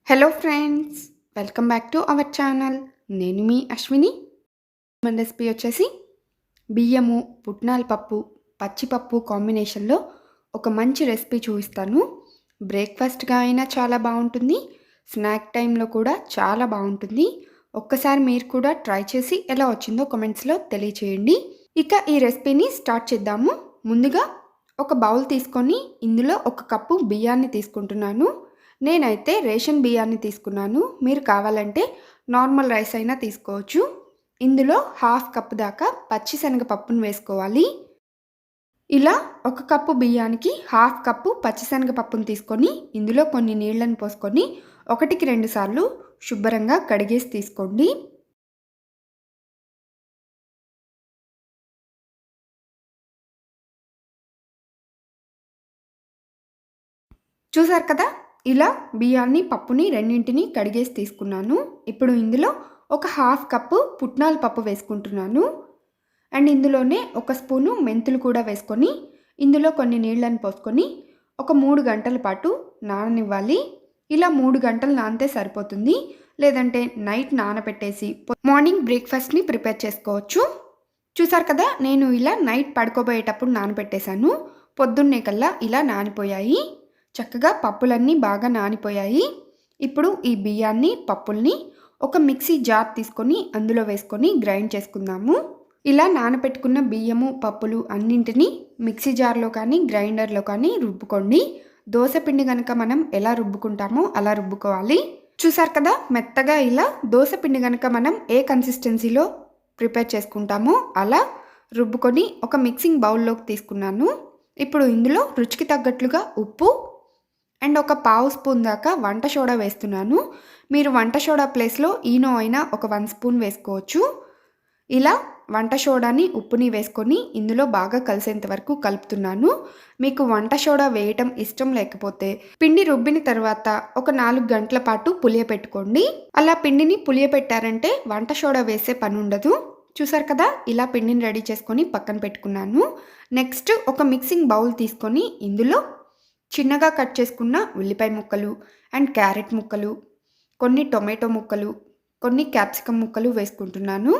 Hello friends, welcome back to our channel. నేను మీ అశ్విని. మన recipe వచ్చేసి బియ్యము, పుట్నాల పప్పు, పచ్చిపప్పు కాంబినేషన్లో ఒక మంచి రెసిపీ చూపిస్తాను. బ్రేక్ఫాస్ట్గా అయినా చాలా బాగుంటుంది, స్నాక్ టైంలో కూడా చాలా బాగుంటుంది. ఒక్కసారి మీరు కూడా ట్రై చేసి ఎలా వచ్చిందో కామెంట్స్లో తెలియచేయండి. ఇక ఈ రెసిపీని స్టార్ట్ చేద్దాము. ముందుగా ఒక బౌల్ తీసుకొని ఇందులో ఒక కప్పు బియ్యాన్ని తీసుకుంటున్నాను. నేనైతే రేషన్ బియ్యాన్ని తీసుకున్నాను. మీరు కావాలంటే నార్మల్ రైస్ అయినా తీసుకోవచ్చు. ఇందులో హాఫ్ కప్ దాకా పచ్చిశనగపప్పును వేసుకోవాలి. ఇలా ఒక కప్పు బియ్యానికి హాఫ్ కప్పు పచ్చిశనగపప్పును తీసుకొని ఇందులో కొన్ని నీళ్లను పోసుకొని 1-2 సార్లు శుభ్రంగా కడిగేసి తీసుకోండి. చూసారు కదా, ఇలా బియ్యాన్ని పప్పుని రెండింటిని కడిగేసి తీసుకున్నాను. ఇప్పుడు ఇందులో ఒక హాఫ్ కప్పు పుట్నాల పప్పు వేసుకుంటున్నాను. అండ్ ఇందులోనే ఒక స్పూను మెంతులు కూడా వేసుకొని ఇందులో కొన్ని నీళ్ళని పోసుకొని ఒక 3 గంటల పాటు నాననివ్వాలి. ఇలా 3 గంటలు నానితే సరిపోతుంది. లేదంటే నైట్ నానబెట్టేసి మార్నింగ్ బ్రేక్ఫాస్ట్ని ప్రిపేర్ చేసుకోవచ్చు. చూసారు కదా, నేను ఇలా నైట్ పడుకోబోయేటప్పుడు నానబెట్టేశాను. పొద్దున్నే కల్లా ఇలా నానిపోయాయి. చక్కగా పప్పులన్నీ బాగా నానిపోయాయి. ఇప్పుడు ఈ బియ్యాన్ని, పప్పుల్ని ఒక మిక్సీ జార్ తీసుకొని అందులో వేసుకొని గ్రైండ్ చేసుకుందాము. ఇలా నానబెట్టుకున్న బియ్యము, పప్పులు అన్నింటినీ మిక్సీ జార్లో కానీ గ్రైండర్లో కానీ రుబ్బుకోండి. దోశ పిండి కనుక మనం ఎలా రుబ్బుకుంటామో అలా రుబ్బుకోవాలి. చూసారు కదా, మెత్తగా ఇలా దోశ పిండి కనుక మనం ఏ కన్సిస్టెన్సీలో ప్రిపేర్ చేసుకుంటామో అలా రుబ్బుకొని ఒక మిక్సింగ్ బౌల్లోకి తీసుకున్నాను. ఇప్పుడు ఇందులో రుచికి తగ్గట్లుగా ఉప్పు అండ్ ఒక పావు స్పూన్ దాకా వంట సోడా వేస్తున్నాను. మీరు వంట సోడా ప్లేస్లో ఈనో అయినా ఒక 1 స్పూన్ వేసుకోవచ్చు. ఇలా వంట సోడాని, ఉప్పుని వేసుకొని ఇందులో బాగా కలిసేంత వరకు కలుపుతున్నాను. మీకు వంట సోడా వేయటం ఇష్టం లేకపోతే పిండి రుబ్బిన తర్వాత ఒక 4 గంటల పాటు పులియపెట్టుకోండి. అలా పిండిని పులియపెట్టారంటే వంట సోడా వేసే పని ఉండదు. చూసారు కదా, ఇలా పిండిని రెడీ చేసుకొని పక్కన పెట్టుకున్నాను. నెక్స్ట్ ఒక మిక్సింగ్ బౌల్ తీసుకొని ఇందులో చిన్నగా కట్ చేసుకున్న ఉల్లిపాయ ముక్కలు అండ్ క్యారెట్ ముక్కలు, కొన్ని టొమాటో ముక్కలు, కొన్ని క్యాప్సికమ్ ముక్కలు వేసుకుంటున్నాను.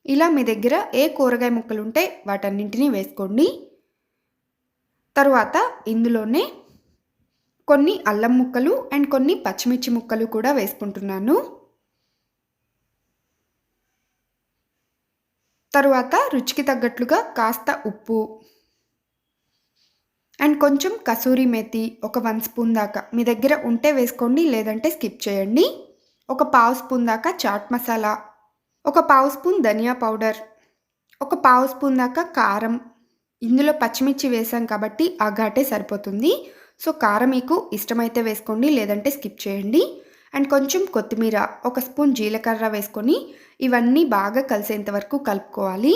ఇలా మీ దగ్గర ఏ కూరగాయ ముక్కలు ఉంటే వాటన్నింటినీ వేసుకోండి. తరువాత ఇందులోనే కొన్ని అల్లం ముక్కలు అండ్ కొన్ని పచ్చిమిర్చి ముక్కలు కూడా వేసుకుంటున్నాను. తరువాత రుచికి తగ్గట్లుగా కాస్త ఉప్పు అండ్ కొంచెం కసూరి మేతి ఒక 1 స్పూన్ దాకా మీ దగ్గర ఉంటే వేసుకోండి, లేదంటే స్కిప్ చేయండి. ఒక పావు స్పూన్ దాకా చాట్ మసాలా, ఒక పావు స్పూన్ ధనియా పౌడర్, ఒక పావు స్పూన్ దాకా కారం. ఇందులో పచ్చిమిర్చి వేసాం కాబట్టి ఆ ఘాటే సరిపోతుంది. సో కారం మీకు ఇష్టమైతే వేసుకోండి, లేదంటే స్కిప్ చేయండి. అండ్ కొంచెం కొత్తిమీర, ఒక స్పూన్ జీలకర్ర వేసుకొని ఇవన్నీ బాగా కలిసేంత వరకు కలుపుకోవాలి.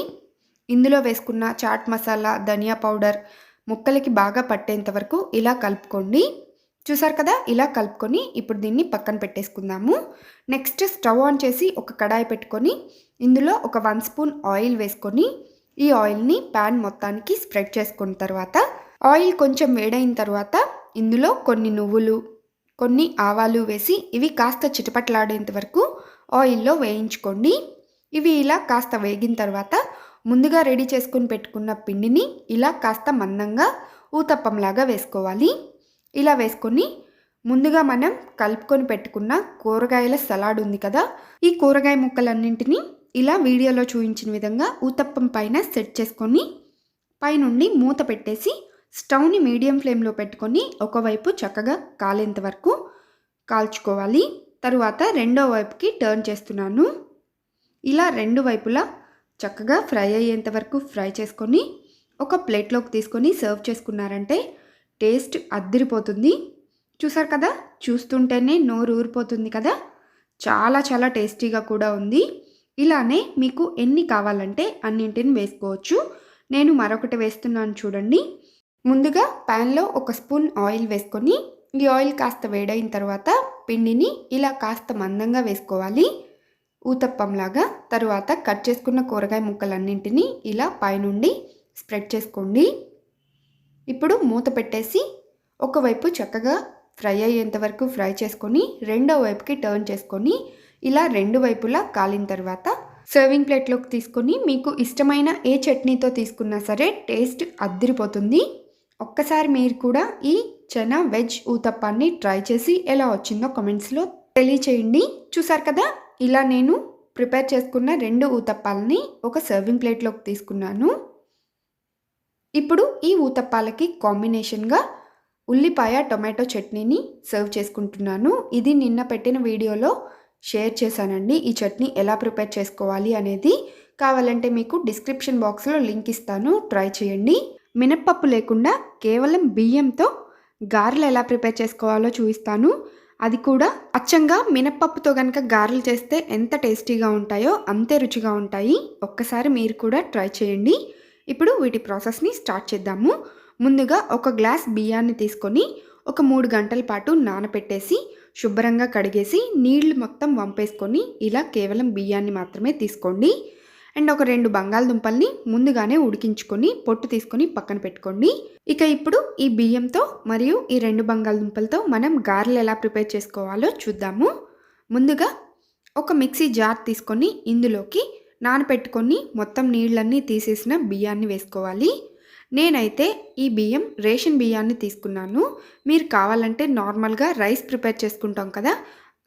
ఇందులో వేసుకున్న చాట్ మసాలా, ధనియా పౌడర్ ముక్కలకి బాగా పట్టేంత వరకు ఇలా కలుపుకోండి. చూసారు కదా, ఇలా కలుపుకొని ఇప్పుడు దీన్ని పక్కన పెట్టేసుకుందాము. నెక్స్ట్ స్టవ్ ఆన్ చేసి ఒక కడాయి పెట్టుకొని ఇందులో ఒక 1 స్పూన్ ఆయిల్ వేసుకొని ఈ ఆయిల్ని ప్యాన్ మొత్తానికి స్ప్రెడ్ చేసుకున్న తర్వాత ఆయిల్ కొంచెం వేడైన తర్వాత ఇందులో కొన్ని నువ్వులు, కొన్ని ఆవాలు వేసి ఇవి కాస్త చిటపట్లాడేంత వరకు ఆయిల్లో వేయించుకోండి. ఇవి ఇలా కాస్త వేగిన తర్వాత ముందుగా రెడీ చేసుకుని పెట్టుకున్న పిండిని ఇలా కాస్త మందంగా ఊతప్పంలాగా వేసుకోవాలి. ఇలా వేసుకొని ముందుగా మనం కలుపుకొని పెట్టుకున్న కూరగాయల సలాడ్ ఉంది కదా, ఈ కూరగాయ ముక్కలన్నింటినీ ఇలా వీడియోలో చూపించిన విధంగా ఊతప్పం పైన సెట్ చేసుకొని పైనుండి మూత పెట్టేసి స్టవ్ని మీడియం ఫ్లేమ్లో పెట్టుకొని ఒకవైపు చక్కగా కాలేంత వరకు కాల్చుకోవాలి. తరువాత రెండో వైపుకి టర్న్ చేస్తున్నాను. ఇలా రెండు వైపులా చక్కగా ఫ్రై అయ్యేంత వరకు ఫ్రై చేసుకొని ఒక ప్లేట్లోకి తీసుకొని సర్వ్ చేసుకున్నారంటే టేస్ట్ అద్దిరిపోతుంది. చూసారు కదా, చూస్తుంటేనే నోరు ఊరిపోతుంది కదా. చాలా చాలా టేస్టీగా కూడా ఉంది. ఇలానే మీకు ఎన్ని కావాలంటే అన్నింటిని వేసుకోవచ్చు. నేను మరొకటి వేస్తున్నాను చూడండి. ముందుగా ప్యాన్లో ఒక స్పూన్ ఆయిల్ వేసుకొని ఈ ఆయిల్ కాస్త వేడైన తర్వాత పిండిని ఇలా కాస్త మందంగా వేసుకోవాలి, ఊతప్పంలాగా. తరువాత కట్ చేసుకున్న కూరగాయ ముక్కలన్నింటినీ ఇలా పైనుండి స్ప్రెడ్ చేసుకోండి. ఇప్పుడు మూత పెట్టేసి ఒకవైపు చక్కగా ఫ్రై అయ్యేంత వరకు ఫ్రై చేసుకొని రెండో వైపుకి టర్న్ చేసుకొని ఇలా రెండు వైపులా కాలిన తర్వాత సర్వింగ్ ప్లేట్లోకి తీసుకొని మీకు ఇష్టమైన ఏ చట్నీతో తీసుకున్నా సరే టేస్ట్ అద్దిరిపోతుంది. ఒక్కసారి మీరు కూడా ఈ చనా వెజ్ ఊతప్పాన్ని ట్రై చేసి ఎలా వచ్చిందో కామెంట్స్లో తెలియచేయండి. చూసారు కదా, ఇలా నేను ప్రిపేర్ చేసుకున్న 2 ఊతప్పాలని ఒక సర్వింగ్ ప్లేట్లోకి తీసుకున్నాను. ఇప్పుడు ఈ ఊతప్పాలకి కాంబినేషన్గా ఉల్లిపాయ టొమాటో చట్నీని సర్వ్ చేసుకుంటున్నాను. ఇది నిన్న పెట్టిన వీడియోలో షేర్ చేశానండి. ఈ చట్నీ ఎలా ప్రిపేర్ చేసుకోవాలి అనేది కావాలంటే మీకు డిస్క్రిప్షన్ బాక్స్లో లింక్ ఇస్తాను, ట్రై చేయండి. మినప్పప్పు లేకుండా కేవలం బియ్యంతో గారెలు ఎలా ప్రిపేర్ చేసుకోవాలో చూపిస్తాను. అది కూడా అచ్చంగా మినప్పప్పుతో కనుక గారెలు చేస్తే ఎంత టేస్టీగా ఉంటాయో అంతే రుచిగా ఉంటాయి. ఒక్కసారి మీరు కూడా ట్రై చేయండి. ఇప్పుడు వీటి ప్రాసెస్ని స్టార్ట్ చేద్దాము. ముందుగా ఒక గ్లాస్ బియ్యాన్ని తీసుకొని ఒక 3 గంటల పాటు నానపెట్టేసి శుభ్రంగా కడిగేసి నీళ్లు మొత్తం వంపేసుకొని ఇలా కేవలం బియ్యాన్ని మాత్రమే తీసుకోండి. అండ్ ఒక 2 బంగాళదుంపల్ని ముందుగానే ఉడికించుకొని పొట్టు తీసుకొని పక్కన పెట్టుకోండి. ఇక ఇప్పుడు ఈ బియ్యంతో మరియు ఈ 2 బంగాళదుంపలతో మనం గారెలు ఎలా ప్రిపేర్ చేసుకోవాలో చూద్దాము. ముందుగా ఒక మిక్సీ జార్ తీసుకొని ఇందులోకి నానపెట్టుకొని మొత్తం నీళ్ళన్నీ తీసేసిన బియ్యాన్ని వేసుకోవాలి. నేనైతే ఈ బియ్యం రేషన్ బియ్యాన్ని తీసుకున్నాను. మీరు కావాలంటే నార్మల్గా రైస్ ప్రిపేర్ చేసుకుంటాం కదా,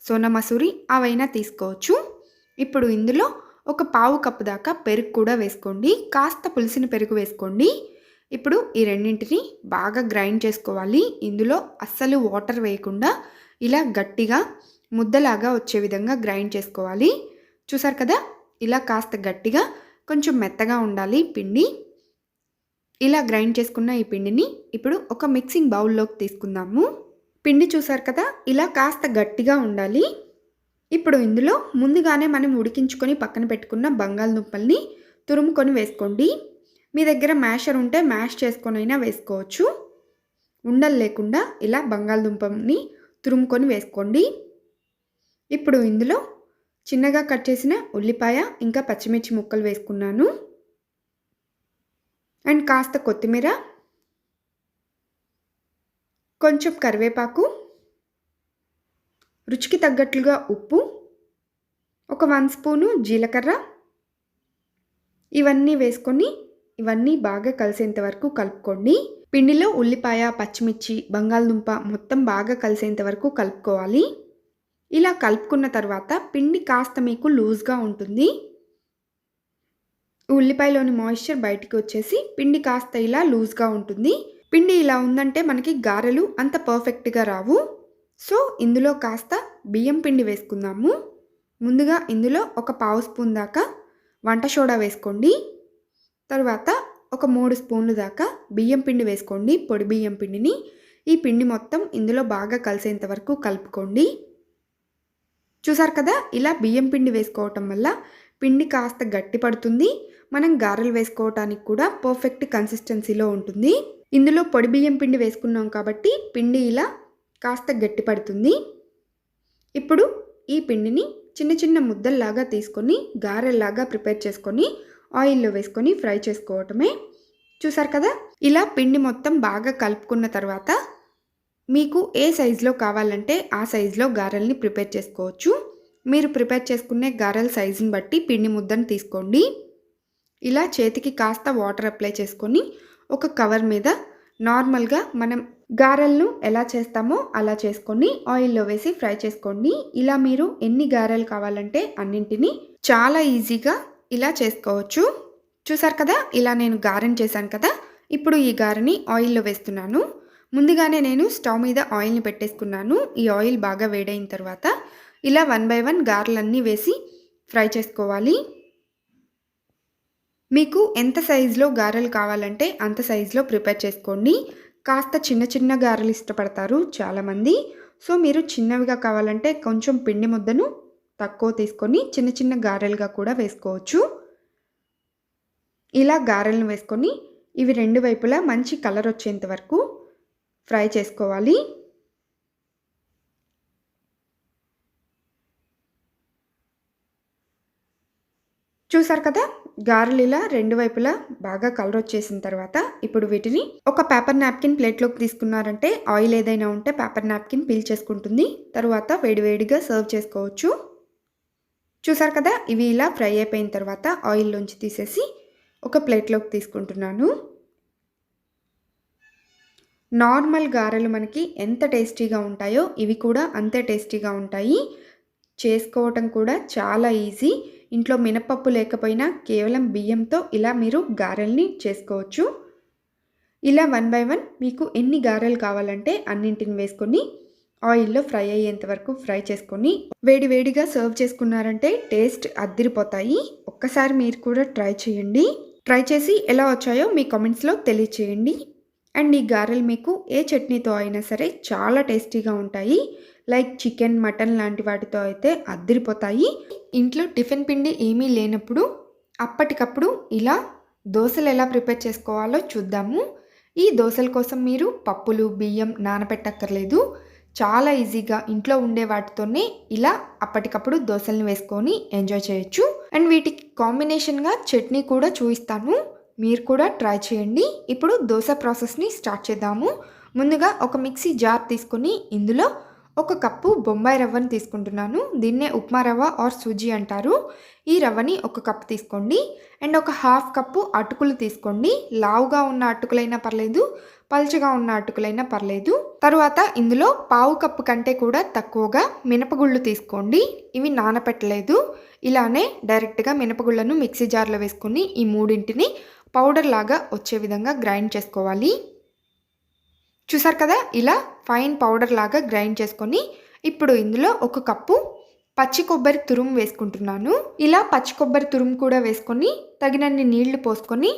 సోనా మసూరి, అవైనా తీసుకోవచ్చు. ఇప్పుడు ఇందులో ఒక పావు కప్పు దాకా పెరుగు కూడా వేసుకోండి. కాస్త పులిసిన పెరుగు వేసుకోండి. ఇప్పుడు ఈ రెండింటిని బాగా గ్రైండ్ చేసుకోవాలి. ఇందులో అస్సలు వాటర్ వేయకుండా ఇలా గట్టిగా ముద్దలాగా వచ్చే విధంగా గ్రైండ్ చేసుకోవాలి. చూసారు కదా, ఇలా కాస్త గట్టిగా కొంచెం మెత్తగా ఉండాలి పిండి. ఇలా గ్రైండ్ చేసుకున్న ఈ పిండిని ఇప్పుడు ఒక మిక్సింగ్ బౌల్లోకి తీసుకుందాము. పిండి చూసారు కదా, ఇలా కాస్త గట్టిగా ఉండాలి. ఇప్పుడు ఇందులో ముందుగానే మనం ఉడికించుకొని పక్కన పెట్టుకున్న బంగాళదుంపల్ని తురుముకొని వేసుకోండి. మీ దగ్గర మ్యాషర్ ఉంటే మ్యాష్ చేసుకొనైనా వేసుకోవచ్చు. ఉండలు లేకుండా ఇలా బంగాళదుంపని తురుముకొని వేసుకోండి. ఇప్పుడు ఇందులో చిన్నగా కట్ చేసిన ఉల్లిపాయ ఇంకా పచ్చిమిర్చి ముక్కలు వేసుకున్నాను. అండ్ కాస్త కొత్తిమీర, కొంచెం కరివేపాకు, రుచికి తగ్గట్లుగా ఉప్పు, ఒక 1 స్పూను జీలకర్ర, ఇవన్నీ వేసుకొని ఇవన్నీ బాగా కలిసేంత వరకు కలుపుకోండి. పిండిలో ఉల్లిపాయ, పచ్చిమిర్చి, బంగాళదుంప మొత్తం బాగా కలిసేంత వరకు కలుపుకోవాలి. ఇలా కలుపుకున్న తర్వాత పిండి కాస్త మీకు లూజ్గా ఉంటుంది. ఉల్లిపాయలోని మాయిశ్చర్ బయటికి వచ్చేసి పిండి కాస్త ఇలా లూజ్గా ఉంటుంది. పిండి ఇలా ఉందంటే మనకి గారెలు అంత పర్ఫెక్ట్గా రావు. సో ఇందులో కాస్త బియ్యం పిండి వేసుకుందాము. ముందుగా ఇందులో ఒక పావు స్పూన్ దాకా వంట సోడా వేసుకోండి. తర్వాత ఒక 3 స్పూన్లు దాకా బియ్యం పిండి వేసుకోండి, పొడి బియ్యం పిండిని. ఈ పిండి మొత్తం ఇందులో బాగా కలిసేంత వరకు కలుపుకోండి. చూసారు కదా, ఇలా బియ్యం పిండి వేసుకోవటం వల్ల పిండి కాస్త గట్టి పడుతుంది. మనం గారెలు వేసుకోవటానికి కూడా పర్ఫెక్ట్ కన్సిస్టెన్సీలో ఉంటుంది. ఇందులో పొడి బియ్యం పిండి వేసుకున్నాం కాబట్టి పిండి ఇలా కాస్త గట్టి పడుతుంది. ఇప్పుడు ఈ పిండిని చిన్న చిన్న ముద్దల్లాగా తీసుకొని గారెల్లాగా ప్రిపేర్ చేసుకొని ఆయిల్లో వేసుకొని ఫ్రై చేసుకోవటమే. చూసారు కదా, ఇలా పిండి మొత్తం బాగా కలుపుకున్న తర్వాత మీకు ఏ సైజులో కావాలంటే ఆ సైజులో గారెల్ని ప్రిపేర్ చేసుకోవచ్చు. మీరు ప్రిపేర్ చేసుకునే గారెల సైజుని బట్టి పిండి ముద్దను తీసుకోండి. ఇలా చేతికి కాస్త వాటర్ అప్లై చేసుకొని ఒక కవర్ మీద నార్మల్గా మనం గారెలను ఎలా చేస్తామో అలా చేసుకొని ఆయిల్లో వేసి ఫ్రై చేసుకోండి. ఇలా మీరు ఎన్ని గారెలు కావాలంటే అన్నింటినీ చాలా ఈజీగా ఇలా చేసుకోవచ్చు. చూసారు కదా, ఇలా నేను గారెని చేశాను కదా. ఇప్పుడు ఈ గారెని ఆయిల్లో వేస్తున్నాను. ముందుగానే నేను స్టవ్ మీద ఆయిల్ని పెట్టేసుకున్నాను. ఈ ఆయిల్ బాగా వేడైన తర్వాత ఇలా 1 బై 1 గారెలన్నీ వేసి ఫ్రై చేసుకోవాలి. మీకు ఎంత సైజులో గారెలు కావాలంటే అంత సైజులో ప్రిపేర్ చేసుకోండి. కాస్త చిన్న చిన్న గారెలు ఇష్టపడతారు చాలామంది. సో మీరు చిన్నవిగా కావాలంటే కొంచెం పిండి ముద్దను తక్కువ తీసుకొని చిన్న చిన్న గారెలుగా కూడా వేసుకోవచ్చు. ఇలా గారెలను వేసుకొని ఇవి 2 వైపులా మంచి కలర్ వచ్చేంత వరకు ఫ్రై చేసుకోవాలి. చూసారు కదా! గారెలు ఇలా 2 వైపులా బాగా కలర్ వచ్చేసిన తర్వాత ఇప్పుడు వీటిని ఒక పేపర్ నాప్కిన్ ప్లేట్‌లోకి తీసుకున్నారంటే ఆయిల్ ఏదైనా ఉంటే పేపర్ నాప్కిన్ పీల్చేసుకుంటుంది. తరువాత వేడివేడిగా సర్వ్ చేసుకోవచ్చు. చూసారు కదా! ఇవి ఇలా ఫ్రై అయిపోయిన తర్వాత ఆయిల్‌లోంచి తీసేసి ఒక ప్లేట్‌లోకి తీసుకుంటున్నాను. నార్మల్ గారెలు మనకి ఎంత టేస్టీగా ఉంటాయో ఇవి కూడా అంతే టేస్టీగా ఉంటాయి. చేసుకోవటం కూడా చాలా ఈజీ. ఇంట్లో మినపప్పు లేకపోయినా కేవలం బియ్యంతో ఇలా మీరు గారెల్ని చేసుకోవచ్చు. ఇలా 1 బై 1 మీకు ఎన్ని గారెలు కావాలంటే అన్నింటిని వేసుకొని ఆయిల్‌లో ఫ్రై అయ్యేంత వరకు ఫ్రై చేసుకొని వేడివేడిగా సర్వ్ చేసుకున్నారంటే టేస్ట్ అద్దిరిపోతాయి. ఒక్కసారి మీరు కూడా ట్రై చేయండి. ట్రై చేసి ఎలా వచ్చాయో మీ కామెంట్స్‌లో తెలియచేయండి. అండ్ ఈ గారెలు మీకు ఏ చట్నీతో అయినా సరే చాలా టేస్టీగా ఉంటాయి. లైక్ చికెన్, మటన్ లాంటి వాటితో అయితే అద్దిరిపోతాయి. ఇంట్లో టిఫిన్ పిండి ఏమీ లేనప్పుడు అప్పటికప్పుడు ఇలా దోసలు ఎలా ప్రిపేర్ చేసుకోవాలో చూద్దాము. ఈ దోసల కోసం మీరు పప్పులు, బియ్యం నానబెట్టక్కర్లేదు. చాలా ఈజీగా ఇంట్లో ఉండే వాటితోనే ఇలా అప్పటికప్పుడు దోసల్ని వేసుకొని ఎంజాయ్ చేయొచ్చు. అండ్ వీటికి కాంబినేషన్‌గా చట్నీ కూడా చూయిస్తాను. మీరు కూడా ట్రై చేయండి. ఇప్పుడు దోస ప్రాసెస్‌ని స్టార్ట్ చేద్దాము. ముందుగా ఒక మిక్సీ జార్ తీసుకొని ఇందులో ఒక కప్పు బొంబాయి రవ్వని తీసుకుంటున్నాను. దీన్నే ఉప్మా రవ్వ ఆర్ సూజీ అంటారు. ఈ రవ్వని ఒక కప్పు తీసుకోండి. అండ్ ఒక హాఫ్ కప్పు అటుకులు తీసుకోండి. లావుగా ఉన్న అటుకులైనా పర్లేదు, పల్చగా ఉన్న అటుకులైనా పర్లేదు. తరువాత ఇందులో పావు కప్పు కంటే కూడా తక్కువగా మినపగుళ్ళు తీసుకోండి. ఇవి నానపెట్టలేదు. ఇలానే డైరెక్ట్‌గా మినపగుళ్ళను మిక్సీ జార్‌లో వేసుకొని ఈ మూడింటిని పౌడర్ లాగా వచ్చే విధంగా గ్రైండ్ చేసుకోవాలి. చూసారు కదా! ఇలా ఫైన్ పౌడర్ లాగా గ్రైండ్ చేసుకొని ఇప్పుడు ఇందులో ఒక కప్పు పచ్చి కొబ్బరి తురుము వేసుకుంటున్నాను. ఇలా పచ్చి కొబ్బరి తురుము కూడా వేసుకొని తగినన్ని నీళ్లు పోసుకొని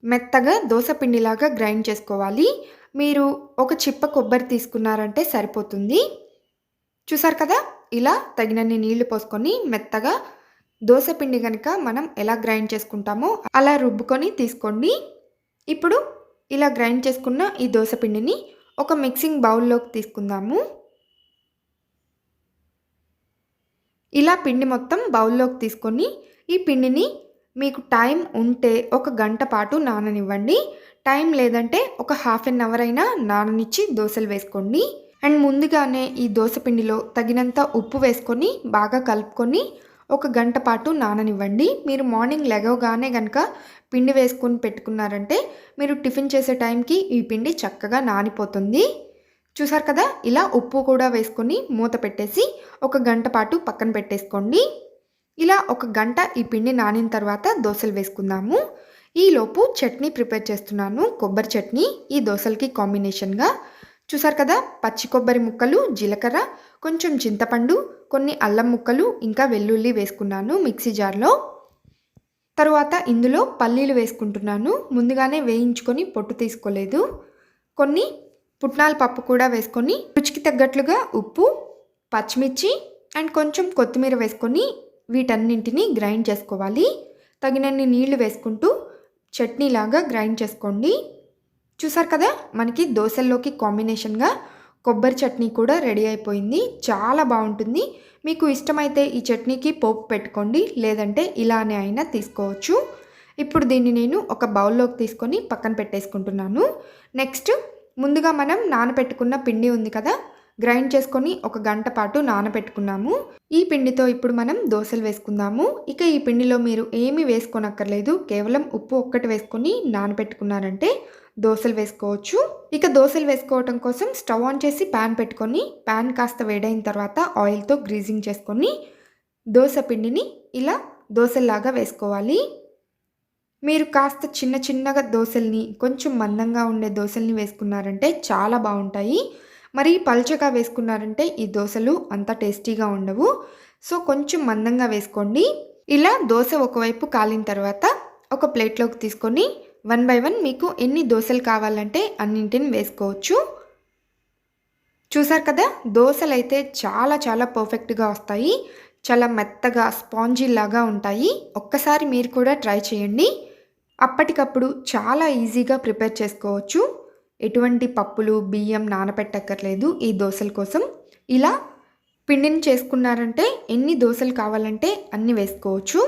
మెత్తగా దోస పిండిలాగా గ్రైండ్ చేసుకోవాలి. మీరు ఒక చిప్ప కొబ్బరి తీసుకున్నారంటే సరిపోతుంది. చూసారు కదా! ఇలా తగినన్ని నీళ్లు పోసుకొని మెత్తగా దోస పిండి గనుక మనం ఎలా గ్రైండ్ చేసుకుంటామో అలా రుబ్బుకొని తీసుకోండి. ఇప్పుడు ఇలా గ్రైండ్ చేసుకున్న ఈ దోస పిండిని ఒక మిక్సింగ్ బౌల్‌లోకి తీసుకుందాము. ఇలా పిండి మొత్తం బౌల్‌లోకి తీసుకొని ఈ పిండిని మీకు టైం ఉంటే ఒక గంట పాటు నాననివ్వండి. టైం లేదంటే ఒక హాఫ్ ఎన్ అవర్ అయినా నాననిచ్చి దోసలు వేసుకోండి. అండ్ ముందుగానే ఈ దోస పిండిలో తగినంత ఉప్పు వేసుకొని బాగా కలుపుకొని ఒక గంట పాటు నాననివ్వండి. మీరు మార్నింగ్ లెగవగానే గనుక పిండి వేసుకొని పెట్టుకున్నారంటే మీరు టిఫిన్ చేసే టైంకి ఈ పిండి చక్కగా నానిపోతుంది. చూసారు కదా! ఇలా ఉప్పు కూడా వేసుకొని మూత పెట్టేసి ఒక గంట పాటు పక్కన పెట్టేసుకోండి. ఇలా ఒక గంట ఈ పిండి నానిన తర్వాత దోసలు వేసుకుందాము. ఈలోపు చట్నీ ప్రిపేర్ చేస్తున్నాను. కొబ్బరి చట్నీ ఈ దోసలకి కాంబినేషన్‌గా. చూసారు కదా! పచ్చి కొబ్బరి ముక్కలు, జీలకర్ర, కొంచెం చింతపండు, కొన్ని అల్లం ముక్కలు, ఇంకా వెల్లుల్లి వేసుకున్నాను మిక్సీ జార్‌లో. తరువాత ఇందులో పల్లీలు వేసుకుంటున్నాను. ముందుగానే వేయించుకొని పొట్టు తీసుకోలేదు. కొన్ని పుట్నాల పప్పు కూడా వేసుకొని రుచికి తగ్గట్లుగా ఉప్పు, పచ్చిమిర్చి అండ్ కొంచెం కొత్తిమీర వేసుకొని వీటన్నింటిని గ్రైండ్ చేసుకోవాలి. తగినన్ని నీళ్లు వేసుకుంటూ చట్నీలాగా గ్రైండ్ చేసుకోండి. చూసారు కదా! మనకి దోసల్లోకి కాంబినేషన్‌గా కొబ్బరి చట్నీ కూడా రెడీ అయిపోయింది. చాలా బాగుంటుంది. మీకు ఇష్టమైతే ఈ చట్నీకి పోపు పెట్టుకోండి. లేదంటే ఇలానే అయినా తీసుకోవచ్చు. ఇప్పుడు దీన్ని నేను ఒక బౌల్‌లోకి తీసుకొని పక్కన పెట్టేసుకుంటున్నాను. నెక్స్ట్ ముందుగా మనం నానబెట్టుకున్న పిండి ఉంది కదా! గ్రైండ్ చేసుకొని ఒక గంట పాటు నానబెట్టుకున్నాము. ఈ పిండితో ఇప్పుడు మనం దోసలు వేసుకుందాము. ఇక ఈ పిండిలో మీరు ఏమీ వేసుకోనక్కర్లేదు. కేవలం ఉప్పు ఒక్కటి వేసుకొని నానబెట్టుకున్నారంటే దోసలు వేసుకోవచ్చు. ఇక దోసలు వేసుకోవటం కోసం స్టవ్ ఆన్ చేసి ప్యాన్ పెట్టుకొని ప్యాన్ కాస్త వేడైన తర్వాత ఆయిల్‌తో గ్రీజింగ్ చేసుకొని దోస పిండిని ఇలా దోసల్లాగా వేసుకోవాలి. మీరు కాస్త చిన్న చిన్నగా దోసల్ని కొంచెం మందంగా ఉండే దోసల్ని వేసుకున్నారంటే చాలా బాగుంటాయి. మరి పల్చగా వేసుకున్నారంటే ఈ దోసలు అంత టేస్టీగా ఉండవు. సో కొంచెం మందంగా వేసుకోండి. ఇలా దోస ఒకవైపు కాలిన తర్వాత ఒక ప్లేట్‌లోకి తీసుకొని 1 బై 1 మీకు ఎన్ని దోసలు కావాలంటే అన్నింటిని వేసుకోవచ్చు. చూసారు కదా! దోసలైతే చాలా చాలా పర్ఫెక్ట్‌గా వస్తాయి. చాలా మెత్తగా స్పాంజీలాగా ఉంటాయి. ఒక్కసారి మీరు కూడా ట్రై చేయండి. అప్పటికప్పుడు చాలా ఈజీగా ప్రిపేర్ చేసుకోవచ్చు. ఎటువంటి పప్పులు, బియ్యం నానబెట్టక్కర్లేదు ఈ దోసల కోసం. ఇలా పిండిని చేసుకున్నారంటే ఎన్ని దోసలు కావాలంటే అన్ని వేసుకోవచ్చు.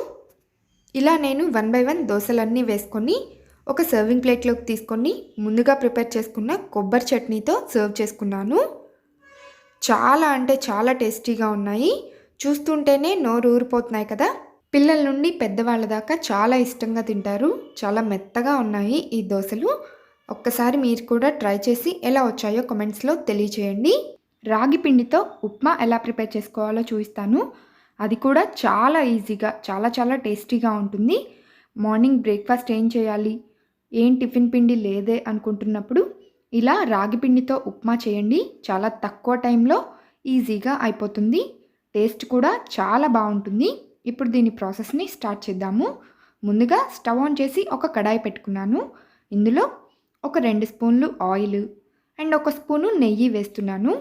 ఇలా నేను 1 బై 1 దోసలన్నీ వేసుకొని ఒక సర్వింగ్ ప్లేట్లోకి తీసుకొని ముందుగా ప్రిపేర్ చేసుకున్న కొబ్బరి చట్నీతో సర్వ్ చేసుకున్నాను. చాలా అంటే చాలా టేస్టీగా ఉన్నాయి. చూస్తుంటేనే నోరు ఊరిపోతున్నాయి కదా! పిల్లల నుండి పెద్దవాళ్ళ దాకా చాలా ఇష్టంగా తింటారు. చాలా మెత్తగా ఉన్నాయి ఈ దోసలు. ఒక్కసారి మీరు కూడా ట్రై చేసి ఎలా వచ్చాయో కామెంట్స్‌లో తెలియచేయండి. రాగి పిండితో ఉప్మా ఎలా ప్రిపేర్ చేసుకోవాలో చూపిస్తాను. అది కూడా చాలా ఈజీగా చాలా చాలా టేస్టీగా ఉంటుంది. మార్నింగ్ బ్రేక్‌ఫాస్ట్ ఏం చేయాలి? ఏం టిఫిన్ పిండి లేదే అనుకుంటున్నప్పుడు ఇలా రాగి పిండితో ఉప్మా చేయండి. చాలా తక్కువ టైంలో ఈజీగా అయిపోతుంది. టేస్ట్ కూడా చాలా బావుంటుంది. ఇప్పుడు దీని ప్రాసెస్‌ని స్టార్ట్ చేద్దాము. ముందుగా స్టవ్ ఆన్ చేసి ఒక కడాయి పెట్టుకున్నాను. ఇందులో ఒక 2 స్పూన్లు ఆయిల్ అండ్ ఒక స్పూను నెయ్యి వేస్తున్నాను.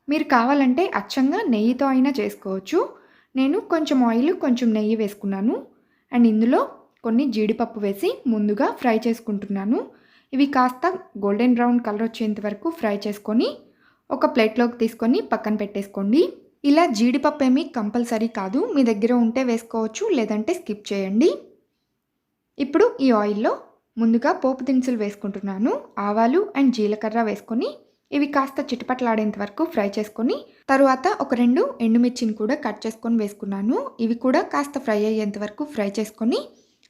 మీరు కావాలంటే అచ్చంగా నెయ్యితో అయినా చేసుకోవచ్చు. నేను కొంచెం ఆయిల్, కొంచెం నెయ్యి వేసుకున్నాను. అండ్ ఇందులో కొన్ని జీడిపప్పు వేసి ముందుగా ఫ్రై చేసుకుంటున్నాను. ఇవి కాస్త గోల్డెన్ బ్రౌన్ కలర్ వచ్చేంత వరకు ఫ్రై చేసుకొని ఒక ప్లేట్లోకి తీసుకొని పక్కన పెట్టేసుకోండి. ఇలా జీడిపప్పు ఏమీ కంపల్సరీ కాదు. మీ దగ్గర ఉంటే వేసుకోవచ్చు, లేదంటే స్కిప్ చేయండి. ఇప్పుడు ఈ ఆయిల్‌లో ముందుగా పోపు దినుసులు వేసుకుంటున్నాను. ఆవాలు అండ్ జీలకర్ర వేసుకొని ఇవి కాస్త చిటపటలాడేంత వరకు ఫ్రై చేసుకొని, తరువాత ఒక 2 ఎండుమిర్చిని కూడా కట్ చేసుకొని వేసుకున్నాను. ఇవి కూడా కాస్త ఫ్రై అయ్యేంత వరకు ఫ్రై చేసుకొని,